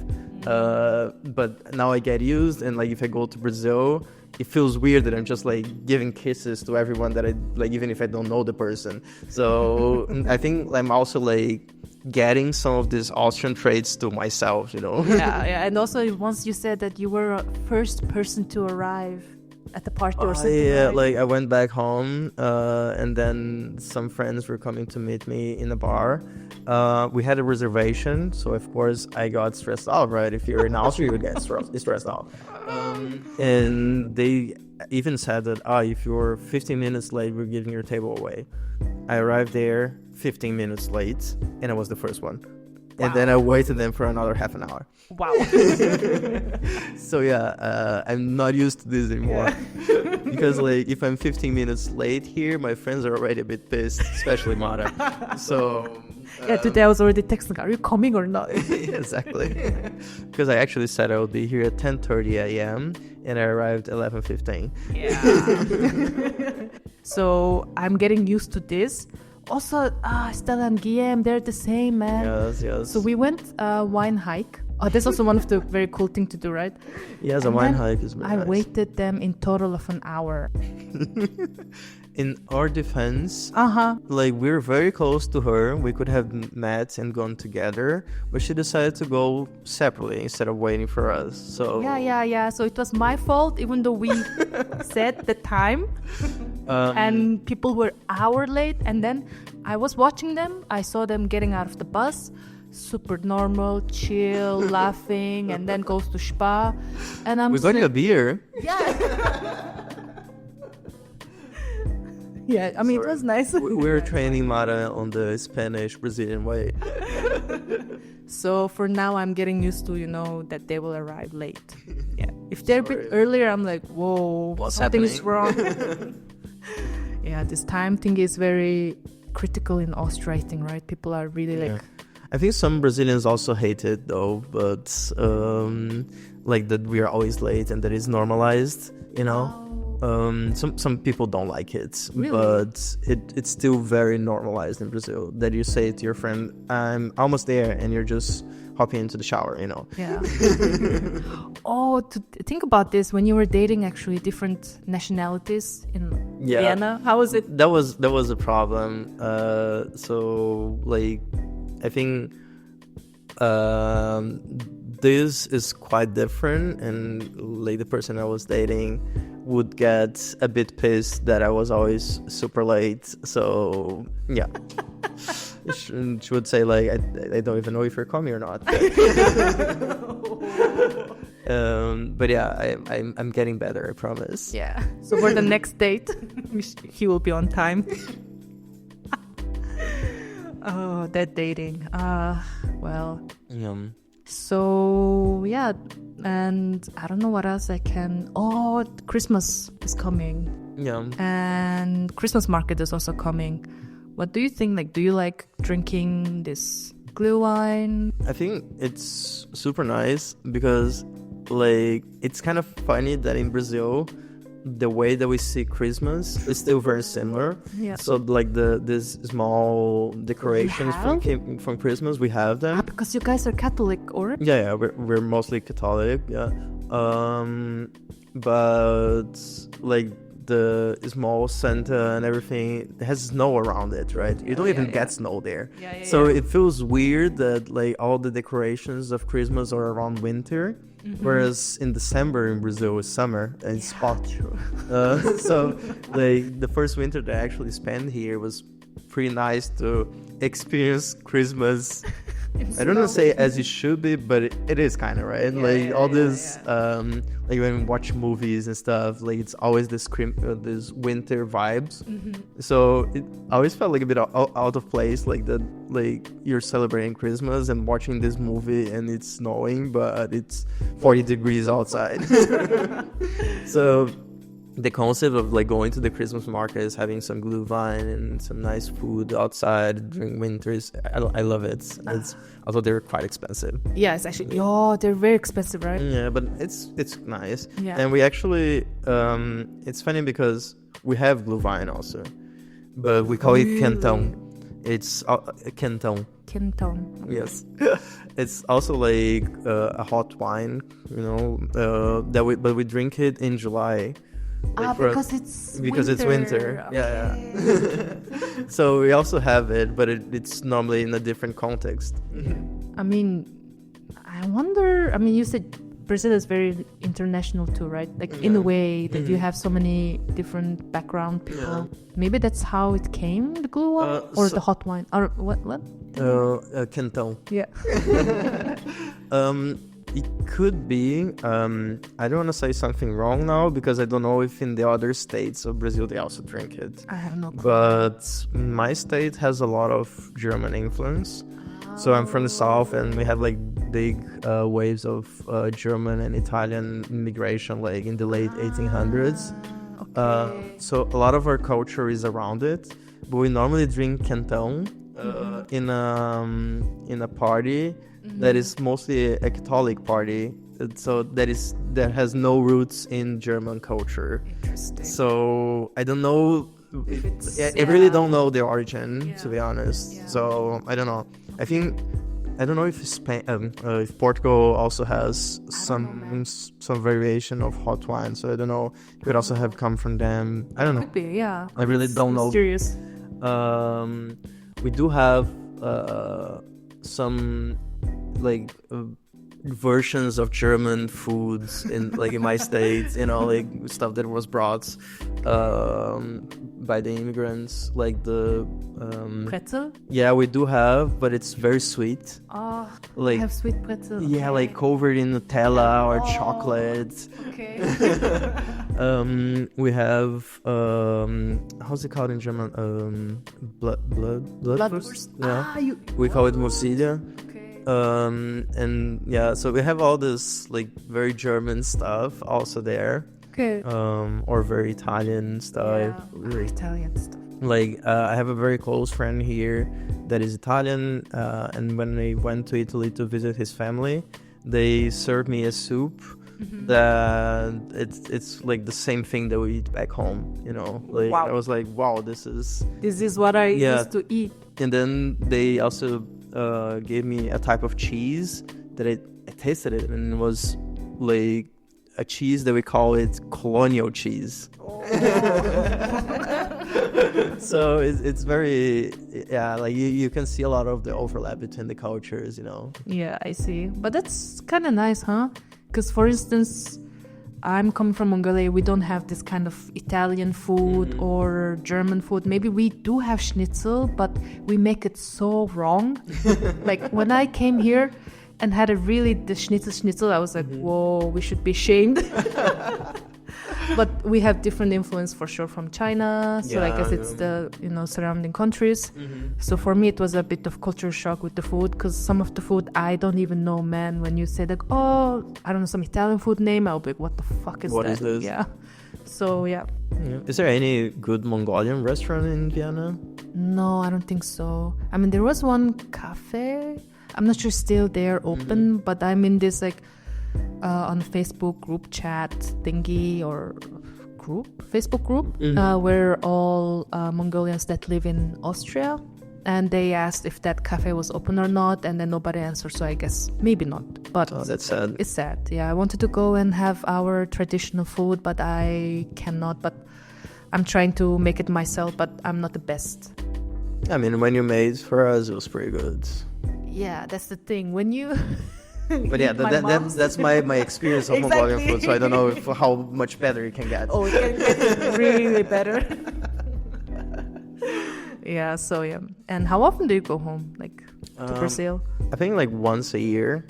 But now I get used, and like if I go to Brazil, it feels weird that I'm just like giving kisses to everyone that I like, even if I don't know the person. So I think I'm also like getting some of these Austrian traits to myself, you know. Yeah. And also once you said that you were a first person to arrive at the party or something. Yeah, right? like I went back home, and then some friends were coming to meet me in a bar. We had a reservation, so of course I got stressed out, right? If you're in Austria, you would get stressed out. And they even said that, if you're 15 minutes late, we're giving your table away. I arrived there 15 minutes late, and I was the first one. Wow. And then I waited them for another half an hour. Wow. So I'm not used to this anymore. Because like if I'm 15 minutes late here, my friends are already a bit pissed, especially Mara. So today I was already texting, are you coming or not? Exactly. Because I actually said I would be here at 10:30 a.m. and I arrived 11:15. Yeah. So I'm getting used to this. Also, Stella and Guillaume, they're the same, man. Yes. So we went wine hike. Oh, that's also one of the very cool things to do, right? Yes, a wine hike is very nice. I waited them in total of an hour. In our defense, like we're very close to her. We could have met and gone together, but she decided to go separately instead of waiting for us. So yeah. So it was my fault, even though we set the time, and people were an hour late. And then I was watching them. I saw them getting out of the bus. Super normal, chill, laughing, and then goes to spa. And we're going to a beer. Yeah. Yeah, I mean, it was nice. We're training Mara on the Spanish-Brazilian way. So for now, I'm getting used to, that they will arrive late. Yeah. If they're a bit earlier, I'm like, whoa, something is wrong. Yeah, this time thing is very critical in Austria, I think, right? People are really like... I think some Brazilians also hate it, though, but like that we are always late and that is normalized, Some people don't like it, really? But it's still very normalized in Brazil that you say to your friend, I'm almost there, and you're just hopping into the shower, Yeah. To think about this, when you were dating actually different nationalities in Vienna, how was it? That was a problem. So like, I think this is quite different, and like the person I was dating would get a bit pissed that I was always super late. So yeah. She would say like, I don't even know if you're coming or not. But yeah, I'm getting better, I promise. Yeah. So for the next date, he will be on time. Oh, that dating. Well. So yeah, and I don't know what else I can. Oh, Christmas is coming. Yeah. And Christmas market is also coming. What do you think? Like, do you like drinking this glühwein? I think it's super nice because, like, it's kind of funny that in Brazil, the way that we see Christmas is still very similar. Yeah. So, like, this small decorations from Christmas, we have them. Because you guys are Catholic, or? Yeah, we're mostly Catholic, yeah. But, like, the small Santa and everything has snow around it, right? You don't even get snow there. So it feels weird that, like, all the decorations of Christmas are around winter, whereas in December in Brazil is summer and it's hot. So, like, the first winter that I actually spent here was pretty nice to experience Christmas. I don't want to say as it should be, but it is kind of, right? This, like when we watch movies and stuff, like it's always this winter vibes. So it always felt like a bit out of place, like that, like you're celebrating Christmas and watching this movie and it's snowing, but it's 40 degrees outside. So the concept of like going to the Christmas market is having some glühwein and some nice food outside during winters. I love it. Although they're quite expensive. Yeah, it's actually they're very expensive, right? Yeah, but it's nice. Yeah. And we actually it's funny because we have glühwein also, but we call it Quentão. It's Quentão. Quentão. Yes. It's also like a hot wine, you know, but we drink it in July. Like because it's winter. Okay. Yeah. So we also have it, but it's normally in a different context. I mean, I wonder. I mean, you said Brazil is very international too, right? Like in a way that you have so many different background people. Yeah. Maybe that's how it came, the glühwein or the hot wine, or what? Quentão. Yeah. It could be. I don't want to say something wrong now because I don't know if in the other states of Brazil they also drink it. I have no clue. But my state has a lot of German influence. So I'm from the south, and we have like big waves of German and Italian immigration, like in the late 1800s. Okay. So a lot of our culture is around it. But we normally drink Quentão in a party. That is mostly a Catholic party, so that has no roots in German culture. Interesting. So I don't know. I really don't know the origin, to be honest. Yeah. So I don't know. I don't know if Spain, if Portugal also has some variation of hot wine. So I don't know. It could also have come from them. I don't know. Could be, yeah. I really don't know. Mysterious. We do have some like versions of German foods in my state, you know, like stuff that was brought by the immigrants, like the pretzel. Yeah, we do have, but it's very sweet. Oh, like I have sweet pretzel. Yeah, like covered in Nutella or chocolate. Okay. We have how's it called in German? Bloodwurst. Yeah, we call it Morcilla. And yeah, so we have all this like very German stuff also there. Okay. Or very Italian stuff. Yeah, very Italian stuff. Like I have a very close friend here that is Italian, and when I went to Italy to visit his family, they served me a soup that it's like the same thing that we eat back home, you know. Like I was like, wow, this is what I used to eat. And then they also gave me a type of cheese that I tasted it, and it was like a cheese that we call it colonial cheese. So it's very, yeah, like you can see a lot of the overlap between the cultures, you know. Yeah, I see. But that's kind of nice, huh? Because for instance, I'm coming from Mongolia. We don't have this kind of Italian food or German food. Maybe we do have Schnitzel, but we make it so wrong. Like when I came here and had the Schnitzel, I was like, whoa, we should be shamed. But we have different influence for sure from China. So I guess it's the, you know, surrounding countries. So for me, it was a bit of culture shock with the food, because some of the food I don't even know, man. When you say like, oh, I don't know, some Italian food name, I'll be like, what the fuck is that? What is this? Yeah. So yeah. Is there any good Mongolian restaurant in Vienna? No, I don't think so. I mean, there was one cafe. I'm not sure still they're open, but I'm in this like on Facebook group chat thingy or Facebook group where all Mongolians that live in Austria, and they asked if that cafe was open or not, and then nobody answered, so I guess maybe not. But that's sad. It's sad. Yeah, I wanted to go and have our traditional food, but I cannot. But I'm trying to make it myself, but I'm not the best. I mean, when you made for us, it was pretty good. Yeah, that's the thing. When you... But yeah, that's my experience of Mongolian food, so I don't know how much better it can get. Oh, it can get really better. Yeah, so yeah. And how often do you go home, like, to Brazil? I think like once a year.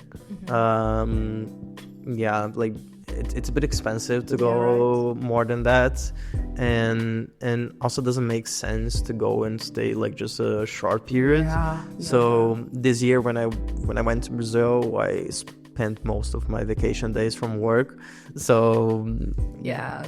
Yeah, like it's a bit expensive to go more than that, and also doesn't make sense to go and stay like just a short period. So this year when I went to Brazil, I spent most of my vacation days from work. So yeah.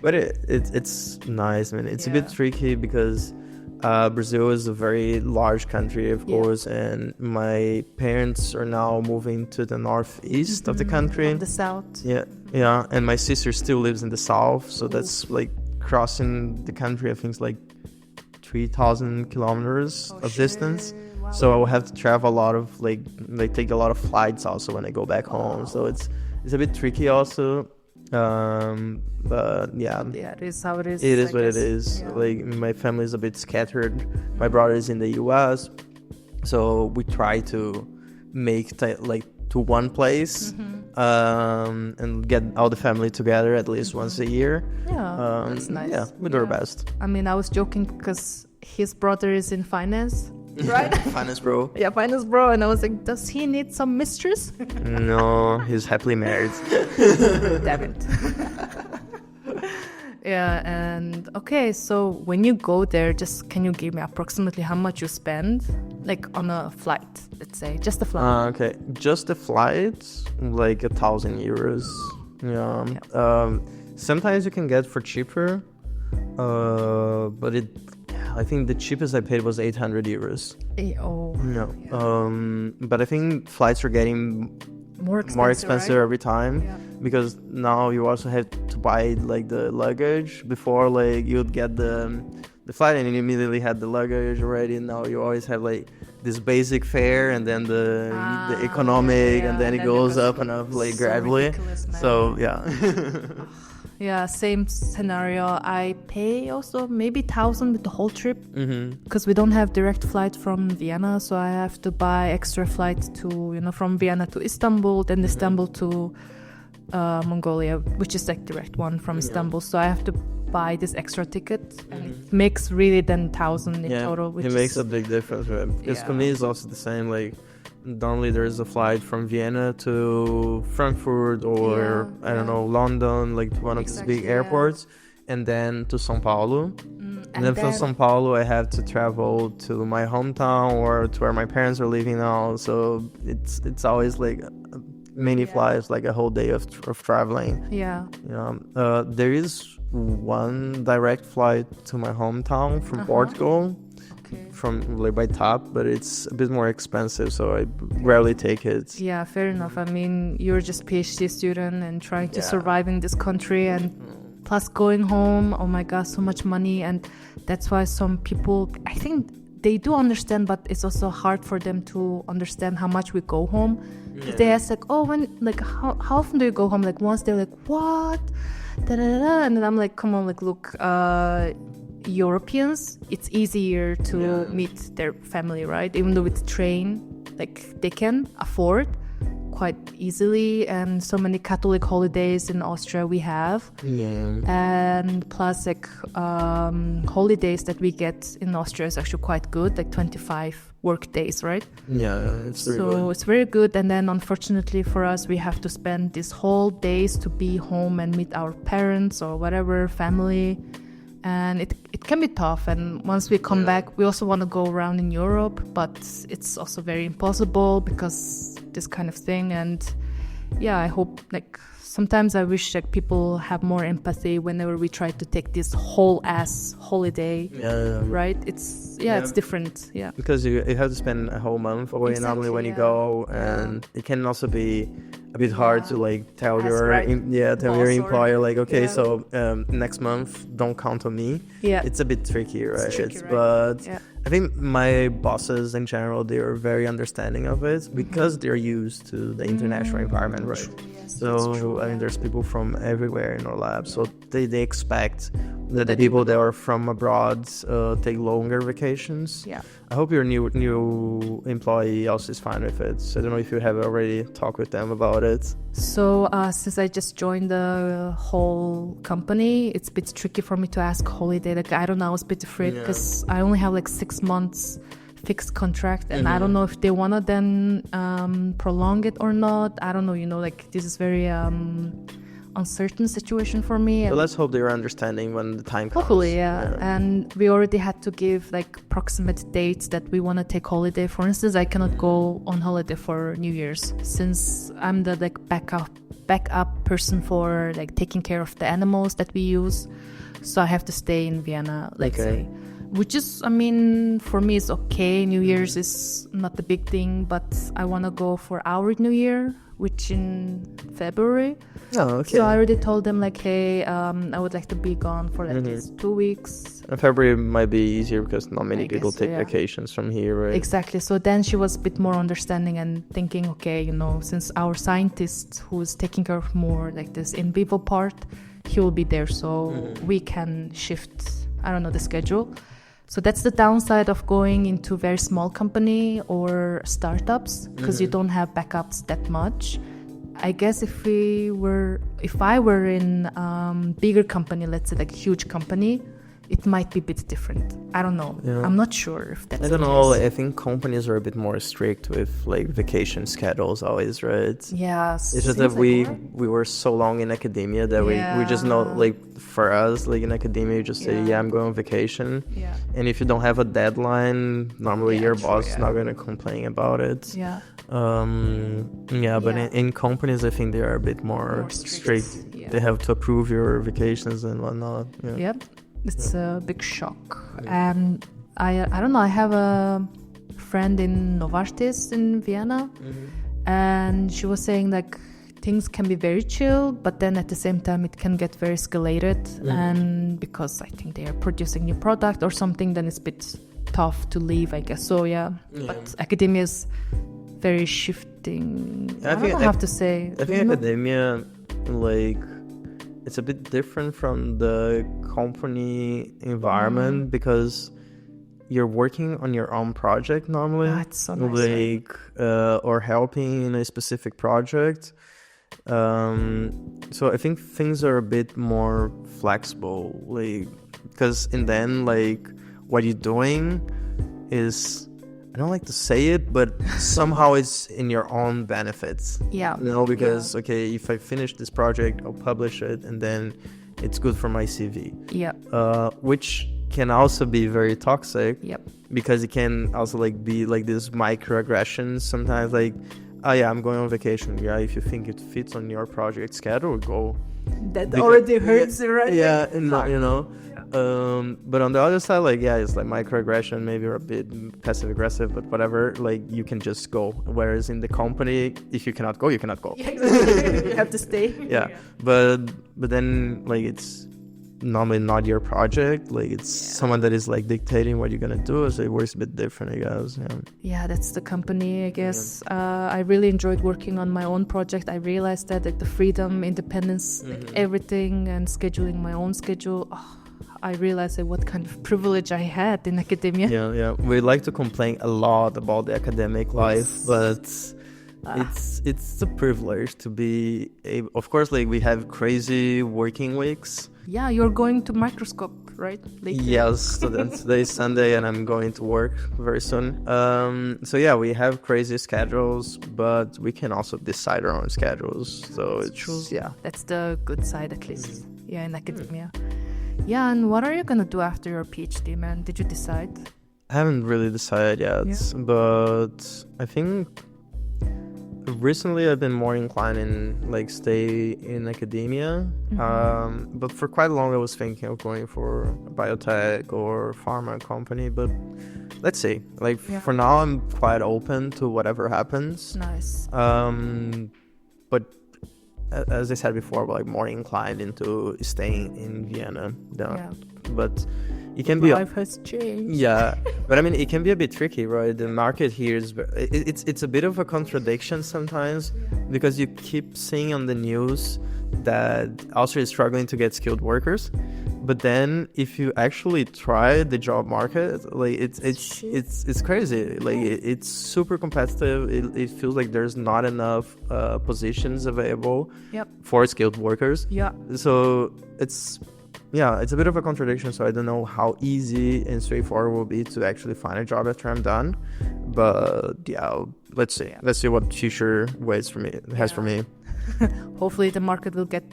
But it's nice. I mean, it's a bit tricky because Brazil is a very large country, of course, and my parents are now moving to the northeast of the country. Of the south. Yeah, and my sister still lives in the south, so that's like crossing the country. I think it's like 3,000 kilometers of distance. Wow. So I will have to travel a lot of like take a lot of flights also when I go back home. So it's a bit tricky also. But yeah, it is how it is. It is what it is. Like my family is a bit scattered. My brother is in the US, so we try to make to one place and get all the family together at least once a year. Yeah, that's nice. Yeah, we do our best. I mean, I was joking because his brother is in finance. Right? Finance bro. Yeah, finance bro. And I was like, does he need some mistress? No, he's happily married. Damn it. Yeah, and okay, so when you go there, just can you give me approximately how much you spend? Like on a flight, let's say. Just the flight. Okay. Just the flight, like 1,000 euros. Yeah. Sometimes you can get for cheaper. But I think the cheapest I paid was 800 euros. No. Yeah. But I think flights are getting more expensive right? Every time, because now you also have to buy like the luggage. Before, like you'd get the flight and you immediately had the luggage already. Now you always have like this basic fare and then the economic, and then it goes up and up like so gradually. So yeah. Yeah, same scenario. I pay also maybe 1,000 with the whole trip because we don't have direct flight from Vienna, so I have to buy extra flights to from Vienna to Istanbul, then Istanbul to Mongolia, which is like direct one from Istanbul. So I have to buy this extra ticket, and it makes really then 1,000 in total. Which makes a big difference, right? Because for me it's also the same. Like normally there is a flight from Vienna to Frankfurt or I don't know, London, like to one of these big airports, and then to São Paulo. And then from São Paulo I have to travel to my hometown or to where my parents are living now. So it's always like many flights, like a whole day of traveling. There is one direct flight to my hometown from Portugal. From like by TAP, but it's a bit more expensive, so I rarely take it. Yeah, fair enough. I mean, you're just PhD student and trying to survive in this country, and plus going home, oh my god, so much money. And that's why some people, I think they do understand, but it's also hard for them to understand how much we go home. They ask like, oh, when, like how often do you go home? Like once, they're like, what? And then I'm like, come on, like look, Europeans, it's easier to meet their family, right? Even though with train, like they can afford quite easily, and so many Catholic holidays in Austria we have, and plus like holidays that we get in Austria is actually quite good, like 25 work days, right? It's very good. It's very good. And then unfortunately for us, we have to spend these whole days to be home and meet our parents or whatever family. And it can be tough. And once we come back, we also want to go around in Europe, but it's also very impossible because this kind of thing. And yeah, I hope like sometimes I wish like people have more empathy whenever we try to take this whole ass holiday. Right? It's different. Yeah. Because you have to spend a whole month away normally when you go, and it can also be a bit hard to like tell your employer like, okay, so next month don't count on me. Yeah. It's a bit tricky, right? But I think my bosses in general, they are very understanding of it because they're used to the international environment, right? So I mean, there's people from everywhere in our lab, so they expect that the people that are from abroad take longer vacations. Yeah. I hope your new employee also is fine with it. So I don't know if you have already talked with them about it. So since I just joined the whole company, it's a bit tricky for me to ask holiday. Like I don't know, I was a bit afraid because I only have like 6 months fixed contract, and I don't know if they wanna then prolong it or not. I don't know, like this is very uncertain situation for me. But let's hope they're understanding when the time comes. Hopefully, yeah. And we already had to give like approximate dates that we want to take holiday. For instance, I cannot go on holiday for New Year's since I'm the like backup person for like taking care of the animals that we use. So I have to stay in Vienna, let's say. Which is, I mean, for me it's okay. New Year's is not the big thing, but I want to go for our New Year, which in February. Oh, okay. So I already told them like, hey, I would like to be gone for at least 2 weeks. February might be easier because not many people take vacations from here, right? Exactly. So then she was a bit more understanding and thinking, okay, since our scientist who is taking care of more like this in vivo part, he will be there, so we can shift, I don't know, the schedule. So that's the downside of going into a very small company or startups, because you don't have backups that much. I guess if I were in bigger company, let's say like huge company, it might be a bit different. I don't know. Yeah. I'm not sure if that's I don't know. I think companies are a bit more strict with like vacation schedules always, right? Yes. It's just that we were so long in academia that we just know, like for us, like in academia, you just say, I'm going on vacation. Yeah. And if you don't have a deadline, normally your boss is not going to complain about it. Yeah. But in companies, I think they are a bit more strict. Yeah. They have to approve your vacations and whatnot. Yeah. Yep. It's a big shock. And I don't know, I have a friend in Novartis in Vienna, and she was saying like things can be very chill, but then at the same time it can get very escalated, and because I think they are producing new product or something, then it's a bit tough to leave, I guess. So but academia is very shifting. I don't know how to say. I think academia, like, it's a bit different from the company environment because you're working on your own project normally. That's so nice. Or helping in a specific project. So I think things are a bit more flexible, like, because in the end, like, what you're doing is, I don't like to say it, but somehow it's in your own benefits. Yeah. Because, okay, if I finish this project, I'll publish it, and then it's good for my CV. Yeah. Which can also be very toxic. Yep. Because it can also, like, be, like, this microaggressions sometimes, like, oh, yeah, I'm going on vacation. Yeah, if you think it fits on your project schedule, go. That already hurts, right? Yeah, but on the other side, like, it's like microaggression, maybe you're a bit passive aggressive, but whatever, like, you can just go. Whereas in the company, if you cannot go, you cannot go. Yeah, exactly. You have to stay. But then, like, it's normally not your project, like, it's someone that is like dictating what you're gonna do, so it works a bit different, I guess. That's the company, I guess. I really enjoyed working on my own project. I realized that, like, the freedom, independence, like, everything, and scheduling my own schedule, I realized what kind of privilege I had in academia. We like to complain a lot about the academic life, but it's a privilege to be able. Of course, like, we have crazy working weeks. Yeah, you're going to microscope, right? Later. Yes, so today's Sunday and I'm going to work very soon. So we have crazy schedules, but we can also decide our own schedules. So it's true. That's the good side, at least. In academia. Yeah, and what are you gonna do after your PhD, man? Did you decide? I haven't really decided yet, but I think recently I've been more inclined in like stay in academia. But for quite long I was thinking of going for a biotech or pharma company, but let's see. Like for now I'm quite open to whatever happens. Nice. But as I said before, like more inclined into staying in Vienna. But it can be life has changed. But I mean it can be a bit tricky, right? The market here is it's a bit of a contradiction sometimes, because you keep seeing on the news that Austria is struggling to get skilled workers, but then if you actually try the job market, like it's crazy. Like it's super competitive. It feels like there's not enough positions available for skilled workers. So it's a bit of a contradiction. So I don't know how easy and straightforward it will be to actually find a job after I'm done. But let's see. Let's see what future waits for me has for me. Hopefully the market will get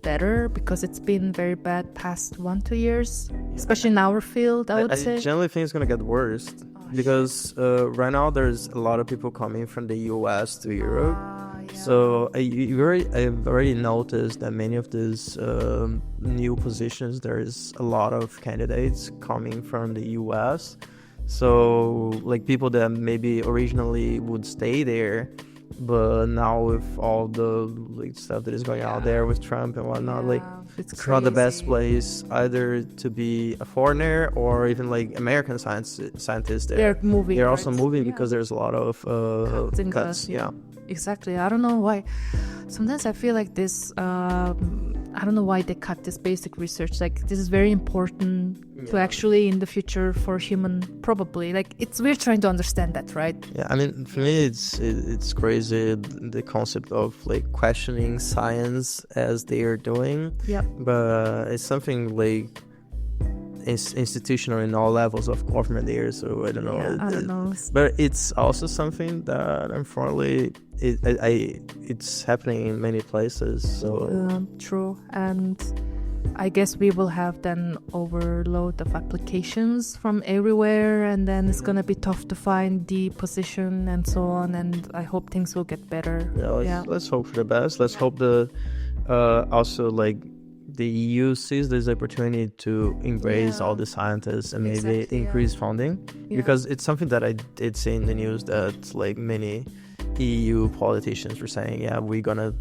better, because it's been very bad past 1-2 years, especially in our field. I would say. I generally think it's gonna get worse because right now there's a lot of people coming from the US to Europe. So I've already noticed that many of these new positions, there is a lot of candidates coming from the US. So like people that maybe originally would stay there, but now with all the like stuff that is going out there with Trump and whatnot, like it's not the best place either to be a foreigner or even like American scientists. They're moving. They're also moving because there's a lot of cuts. Exactly. I don't know why. Sometimes I feel like this. I don't know why they cut this basic research. Like this is very important to actually in the future for human. Probably like we're trying to understand that, right? Yeah. I mean, for me, it's crazy the concept of like questioning science as they are doing. Yeah. But it's something like institutional in all levels of government here, so I don't know. I don't know. But it's also something that unfortunately it's happening in many places. So true, and I guess we will have then overload of applications from everywhere, and then it's gonna be tough to find the position and so on. And I hope things will get better. Let's hope for the best. Let's hope also like the EU sees this opportunity to embrace all the scientists and maybe increase funding, because it's something that I did see in the news that like many EU politicians were saying, we're gonna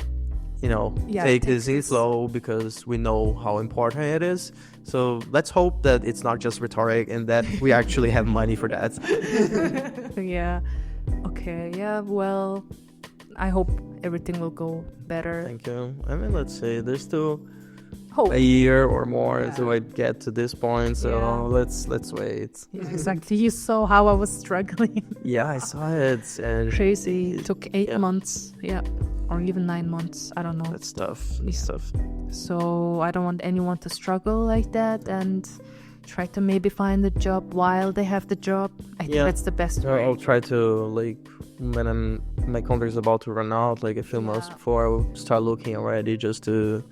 take this slow because we know how important it is. So let's hope that it's not just rhetoric and that we actually have money for that. Well, I hope everything will go better. Thank you. I mean, let's see, there's still hope. A year or more until I get to this point, so let's wait. Exactly. You saw how I was struggling. I saw it. And crazy. It took 8 months. Or even 9 months. I don't know. That's tough. Tough. So I don't want anyone to struggle like that, and try to maybe find a job while they have the job. I think that's the best way. I'll try to, like, when my contract is about to run out, like a few months before, I will start looking already just to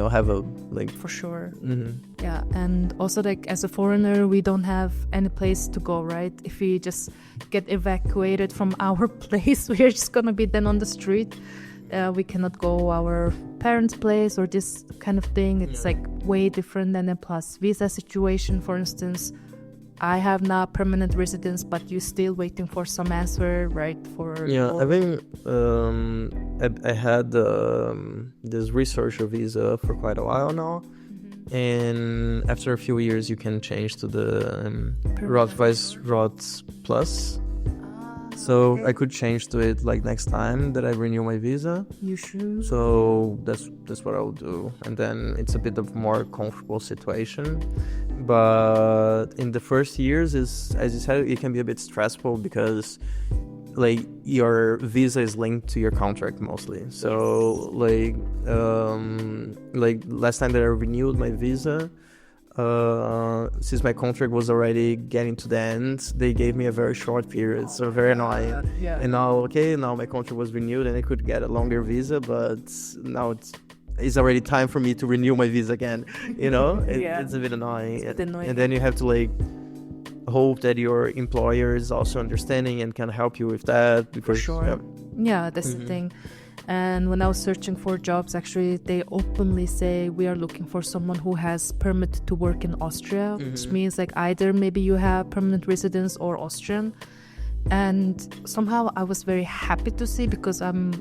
have a like. For sure. Mm-hmm. Yeah, and also like as a foreigner, we don't have any place to go, right? If we just get evacuated from our place, we are just gonna be then on the street. We cannot go our parents' place or this kind of thing. It's like way different than a plus visa situation. For instance, I have now permanent residence, but you're still waiting for some answer, right? I think I had this researcher visa for quite a while now, and after a few years you can change to the Rot Plus. So I could change to it like next time that I renew my visa. You should. So that's what I'll do, and then it's a bit of more comfortable situation. But in the first years, as you said, it can be a bit stressful because like your visa is linked to your contract mostly. So like last time that I renewed my visa, since my contract was already getting to the end, they gave me a very short period, so very annoying. And now my contract was renewed and I could get a longer visa, but now it's already time for me to renew my visa again. It's a bit annoying. And then you have to like hope that your employer is also understanding and can help you with that, because Yeah, that's the thing. And when I was searching for jobs, actually, they openly say we are looking for someone who has permit to work in Austria, which means like either maybe you have permanent residence or Austrian. And somehow I was very happy to see, because I'm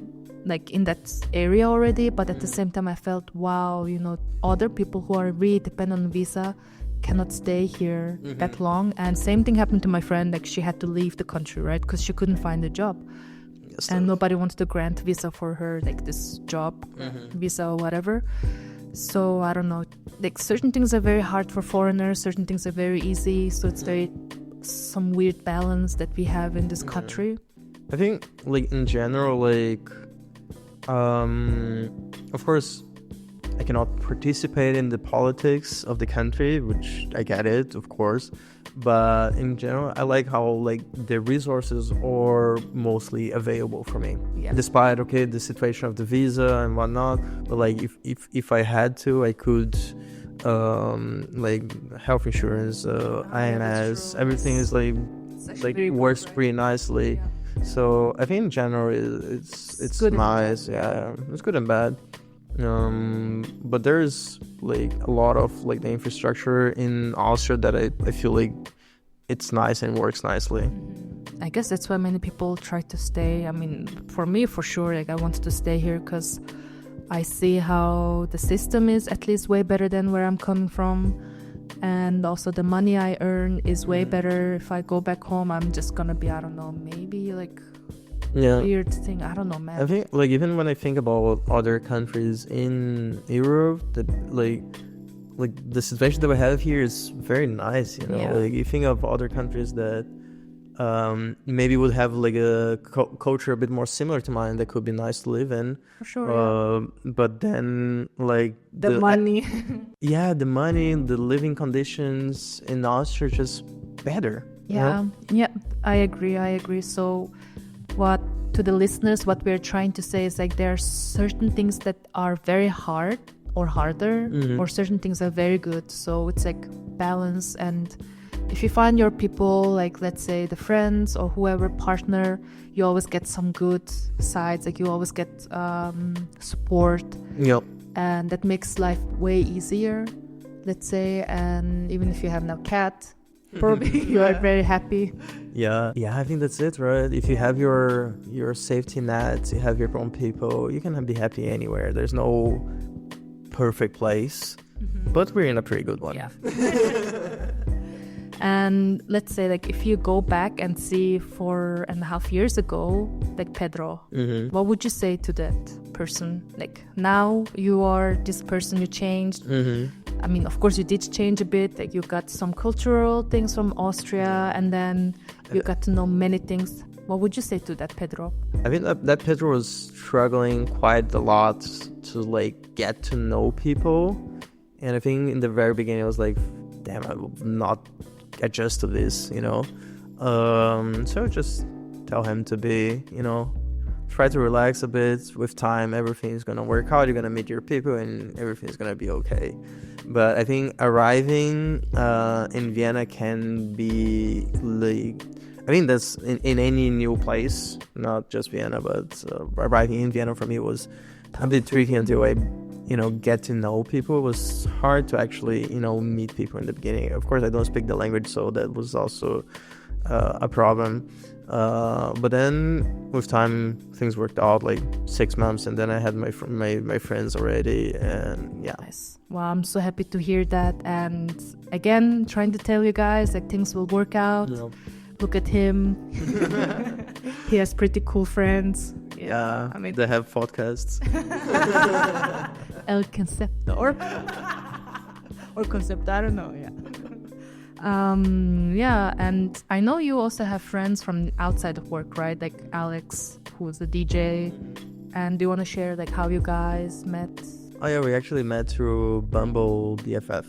like in that area already, but at the same time I felt, wow, you know, other people who are really dependent on visa cannot stay here that long. And same thing happened to my friend, like she had to leave the country, right, because she couldn't find a job. Yes, and nobody wanted to grant visa for her, like this job visa or whatever. So I don't know, like certain things are very hard for foreigners, certain things are very easy, so it's very some weird balance that we have in this country. I think like in general, like of course I cannot participate in the politics of the country, which I get it, of course, but in general I like how like the resources are mostly available for me, despite the situation of the visa and whatnot. But like if I had to, I could like health insurance, INS, everything is like works pretty nicely. So I think in general it's good nice. Yeah, it's good and bad. But there's like a lot of like the infrastructure in Austria that I feel like it's nice and works nicely. I guess that's why many people try to stay. I mean, for me, for sure, like I wanted to stay here because I see how the system is at least way better than where I'm coming from. And also the money I earn is way better. If I go back home, I'm just gonna be, I don't know, maybe like weird thing. I don't know, man. I think like even when I think about other countries in Europe, that like the situation that we have here is very nice, you know. Like you think of other countries that maybe would have like a culture a bit more similar to mine that could be nice to live in. For sure. But then like the money. The money, the living conditions in Austria are just better. Yeah, I agree. So to the listeners, what we're trying to say is like there are certain things that are very hard or harder, or certain things are very good. So it's like balance. And if you find your people, like let's say the friends or whoever partner, you always get some good sides, like you always get support. Yep. And that makes life way easier, let's say. And even if you have no cat, probably you are very happy. Yeah, I think that's it, right? If you have your safety net, you have your own people, you can be happy anywhere. There's no perfect place, but we're in a pretty good one. Yeah. And let's say like if you go back and see 4.5 years ago, like Pedro, what would you say to that person? Like now you are this person, you changed. I mean, of course you did change a bit, like you got some cultural things from Austria, and then you got to know many things. What would you say to that Pedro? I think that Pedro was struggling quite a lot to like get to know people, and I think in the very beginning I was like, damn, I will not adjust to this, you know. So just tell him to be, you know, try to relax a bit. With time, everything's gonna work out. You're gonna meet your people and everything's gonna be okay. But I think arriving in Vienna can be like, I think that's in any new place, not just Vienna, but arriving in Vienna for me was a bit tricky until I, you know, get to know people. It was hard to actually, you know, meet people in the beginning. Of course, I don't speak the language, so that was also a problem. But then with time, things worked out, like 6 months, and then I had my friends already, and yeah. Nice. Well, I'm so happy to hear that. And again, trying to tell you guys that things will work out. Yep. Look at him. He has pretty cool friends. Yeah, I mean, they have podcasts. El Concepto or Concept, I don't know. Yeah. And I know you also have friends from outside of work, right? Like Alex, who's a DJ. And do you want to share like how you guys met? Oh yeah, we actually met through Bumble BFF.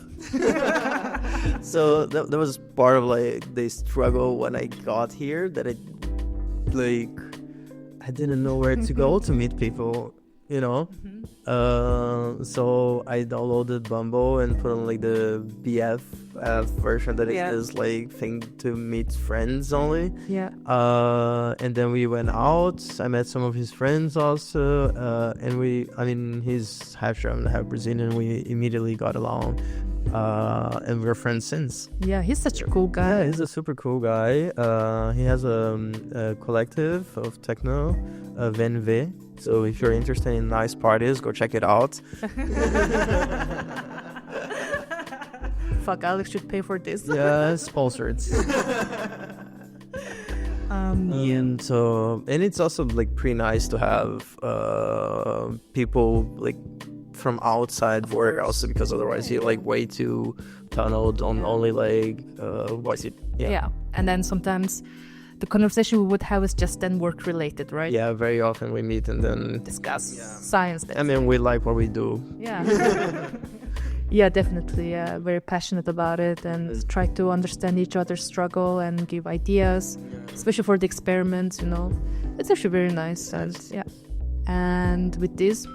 So that was part of like the struggle when I got here, that I didn't know where to go to meet people. you know. So I downloaded Bumble and put on like the BF version that is this like thing to meet friends only. Yeah. And then we went out. I met some of his friends also, and he's half German, half Brazilian. We immediately got along, and we're friends since. Yeah, he's such a cool guy. Yeah, he's a super cool guy. He has a collective of techno, Vienna. So if you're interested in nice parties, go check it out. Fuck, Alex should pay for this. Yeah, sponsored. And it's also like pretty nice to have people like from outside work also, because otherwise you're like way too tunneled on only like what's it? Yeah, and then sometimes the conversation we would have is just then work related, right? Yeah, very often we meet and then discuss science. I mean, we like what we do. Yeah. Yeah, definitely. Yeah, very passionate about it and try to understand each other's struggle and give ideas, especially for the experiments, you know. It's actually very nice. And yeah. And with this...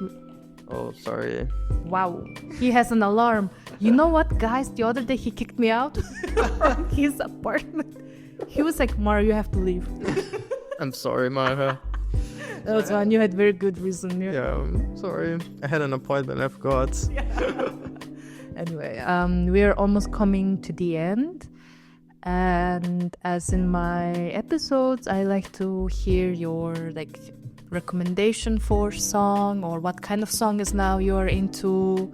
Oh, sorry. Wow. He has an alarm. You know what, guys? The other day he kicked me out from his apartment. He was like, Mara, you have to leave. I'm sorry, Mara. That was fine. You had very good reason. Yeah, I'm sorry. I had an appointment. I forgot. Anyway, we are almost coming to the end. And as in my episodes, I like to hear your like recommendation for song, or what kind of song is now you're into,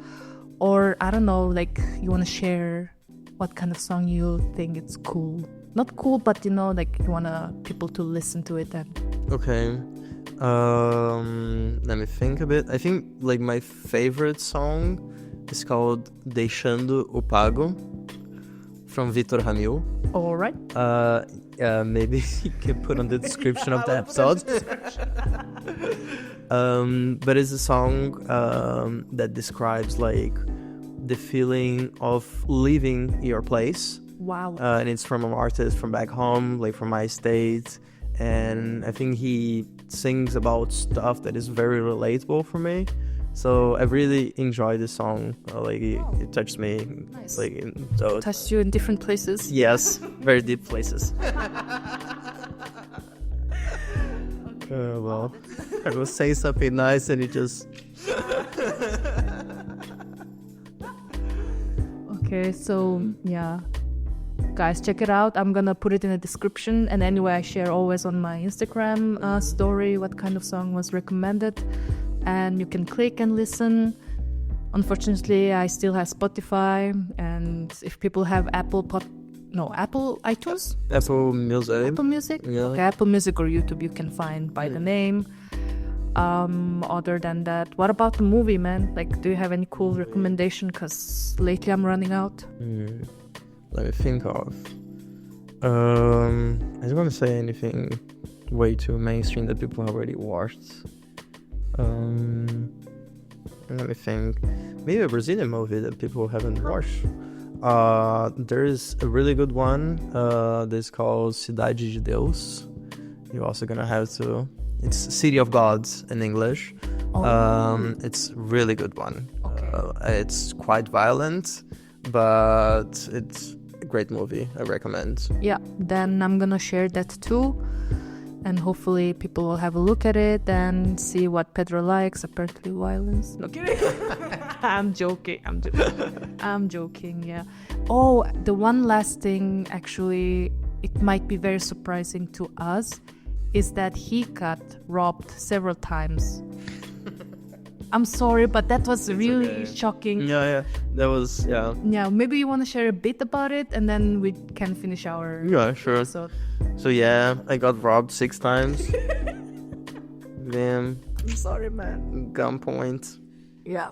or I don't know, like you want to share what kind of song you think it's cool. Not cool, but you know, like you want people to listen to it. And okay. Let me think a bit. I think like my favorite song is called Deixando o Pago from Vitor Ramil. All right. Maybe you can put on the description of the episode. But it's a song that describes like the feeling of leaving your place. Wow. And it's from an artist from back home, like from my state. And I think he sings about stuff that is very relatable for me. So I really enjoyed the song. It touched me. Nice. So touched you in different places. Yes, very deep places. Well, I was saying something nice and it just... Okay, so yeah. Guys, check it out. I'm gonna put it in the description. And anyway, I share always on my Instagram story what kind of song was recommended. And you can click and listen. Unfortunately, I still have Spotify. And if people have Apple iTunes? Apple Music. Apple Music? Yeah. Okay, Apple Music or YouTube you can find by the name. Other than that, what about the movie, man? Like, do you have any cool recommendation? Because lately I'm running out. Let me think of. I don't want to say anything way too mainstream that people already watched. Let me think. Maybe a Brazilian movie that people haven't watched. There is a really good one that's called Cidade de Deus. You're also gonna have to... It's City of Gods in English. It's a really good one. Okay. It's quite violent, but it's a great movie. I recommend. Yeah, then I'm gonna share that too. And hopefully people will have a look at it and see what Pedro likes. Apparently violence. No kidding. I'm joking, yeah. Oh, the one last thing, actually, it might be very surprising to us, is that he got robbed several times. I'm sorry, but that was really shocking. Yeah. That was, yeah. Yeah, maybe you want to share a bit about it and then we can finish our episode. So yeah, I got robbed 6 times. Then... I'm sorry, man. Gunpoint. Yeah.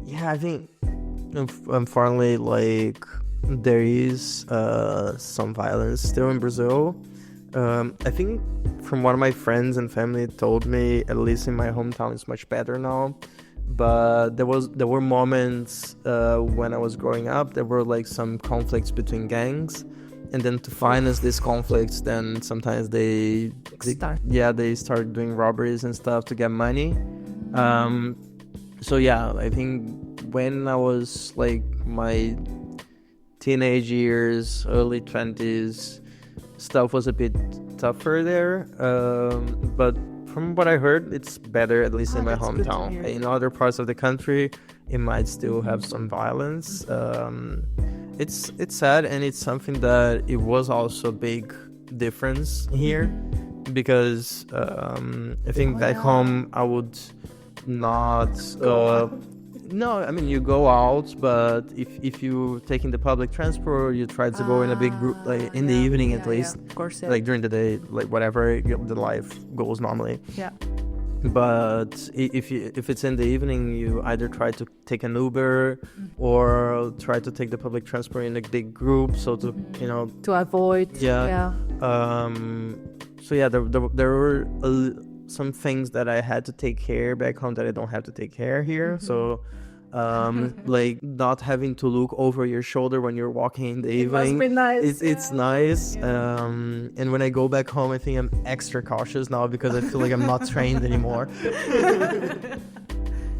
Yeah, I think, unfortunately, like, there is some violence still in Brazil. I think from what my friends and family told me, at least in my hometown, it's much better now. But there were moments when I was growing up, there were like some conflicts between gangs, and then to finance these conflicts, then sometimes they start doing robberies and stuff to get money. So yeah, I think when I was like my teenage years, early 20s, stuff was a bit tougher there. But from what I heard, it's better, at least in my hometown. In other parts of the country, it might still have some violence. It's sad, and it's something that it was also a big difference here, because I think back home I would not no, I mean, you go out, but if you taking the public transport, you try to go in a big group, like in the evening at least. Of course, Like during the day, like whatever the life goes normally. Yeah. But if it's in the evening, you either try to take an Uber or try to take the public transport in a big group, so to to avoid. So yeah, there were some things that I had to take care back home that I don't have to take care here. So like not having to look over your shoulder when you're walking in the evening. Must be nice. It's nice. And when I go back home, I think I'm extra cautious now because I feel like I'm not trained anymore.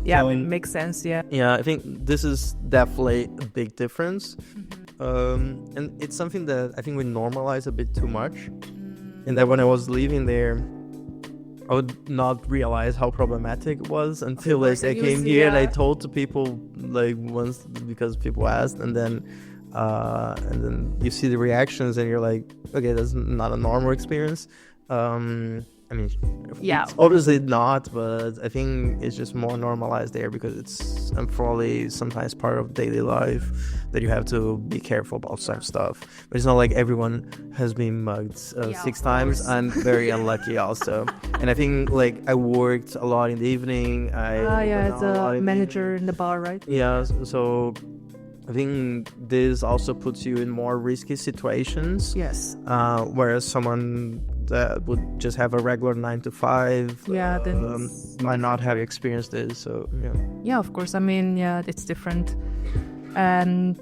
Yeah, it makes sense. Yeah, I think this is definitely a big difference. And it's something that I think we normalize a bit too much. And that when I was living there, I would not realize how problematic it was until like I came here and I told to people like once, because people asked, and then you see the reactions and you're like, okay, that's not a normal experience. I mean, it's obviously not, but I think it's just more normalized there because it's probably sometimes part of daily life that you have to be careful about some stuff. But it's not like everyone has been mugged 6 times. I'm very unlucky also. And I think like I worked a lot in the evening. As a manager in the bar, right? Yeah, so I think this also puts you in more risky situations. Yes. Whereas someone that would just have a regular 9 to 5 might not have experienced this. So yeah, of course. I mean, it's different. And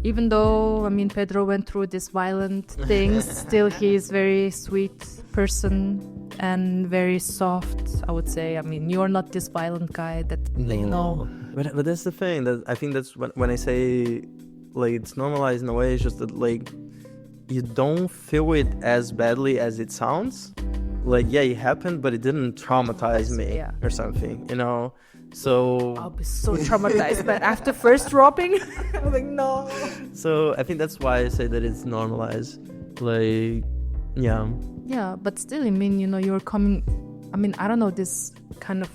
even though, I mean, Pedro went through these violent things, still he's very sweet person and very soft, I would say. I mean, you're not this violent guy that But that's the thing, that I think that's when I say like it's normalized in a way, it's just that like you don't feel it as badly as it sounds. Like, it happened, but it didn't traumatize me or something, So I'll be so traumatized. But after first robbing, I'm like, no. So I think that's why I say that it's normalized. Like, yeah, but still, I mean, you're coming. I mean, I don't know, this kind of.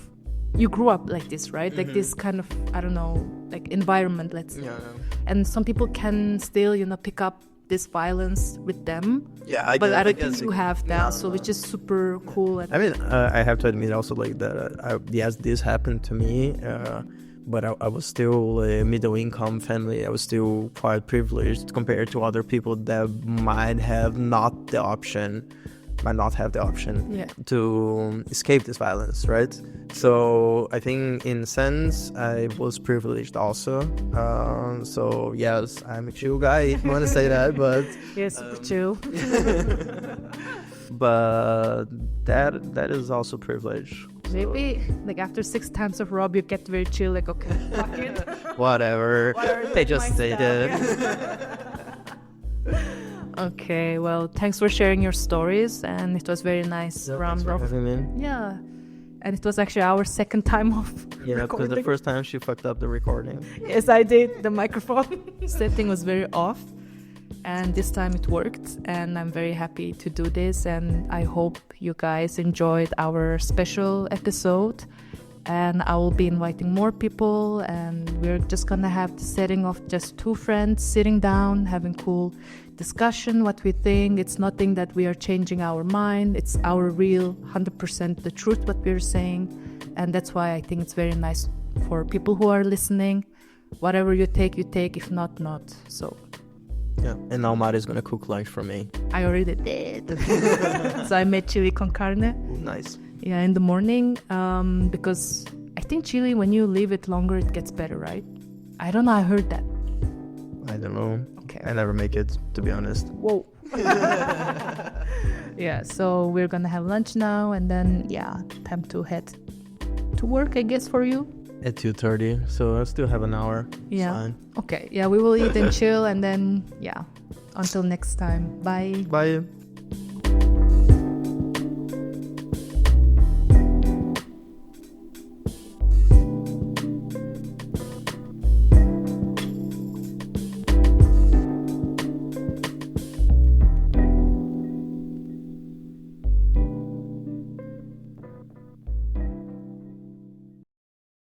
You grew up like this, right? Like this kind of, I don't know, like environment, let's say. And some people can still, pick up this violence with them. But I don't think you have that, which is super cool. I mean, I have to admit also like that, yes, this happened to me, but I was still a middle income family. I was still quite privileged compared to other people that might not have the option to escape this violence, right? So I think in a sense I was privileged also. So yes, I'm a chill guy, if you want to say that, but yes, chill. But that is also privilege. Maybe like after 6 times of rob, you get very chill. Like, okay, fuck it. Whatever. They just say that. Okay, well, thanks for sharing your stories, and it was very nice round of having me. Yeah, and it was actually our second time of because the first time she fucked up the recording. Yes, I did. The microphone setting was very off, and this time it worked, and I'm very happy to do this, and I hope you guys enjoyed our special episode. And I will be inviting more people, and we're just gonna have the setting of just 2 friends sitting down, having cool discussion, what we think. It's nothing that we are changing our mind. It's our real 100% the truth what we're saying. And that's why I think it's very nice for people who are listening. Whatever you take, if not, not. So yeah, and now Mari's gonna cook lunch for me. I already did. So I made chili con carne. Ooh, nice. Yeah, in the morning, because I think chili, when you leave it longer, it gets better, right? I don't know, I heard that. I don't know. Okay. I never make it, to be honest. Whoa. Yeah, so we're gonna have lunch now, and then, time to head to work, I guess, for you? At 2:30, so I still have an hour. Yeah. Fine. Okay. Yeah, we will eat and chill, and then, yeah. Until next time. Bye. Bye.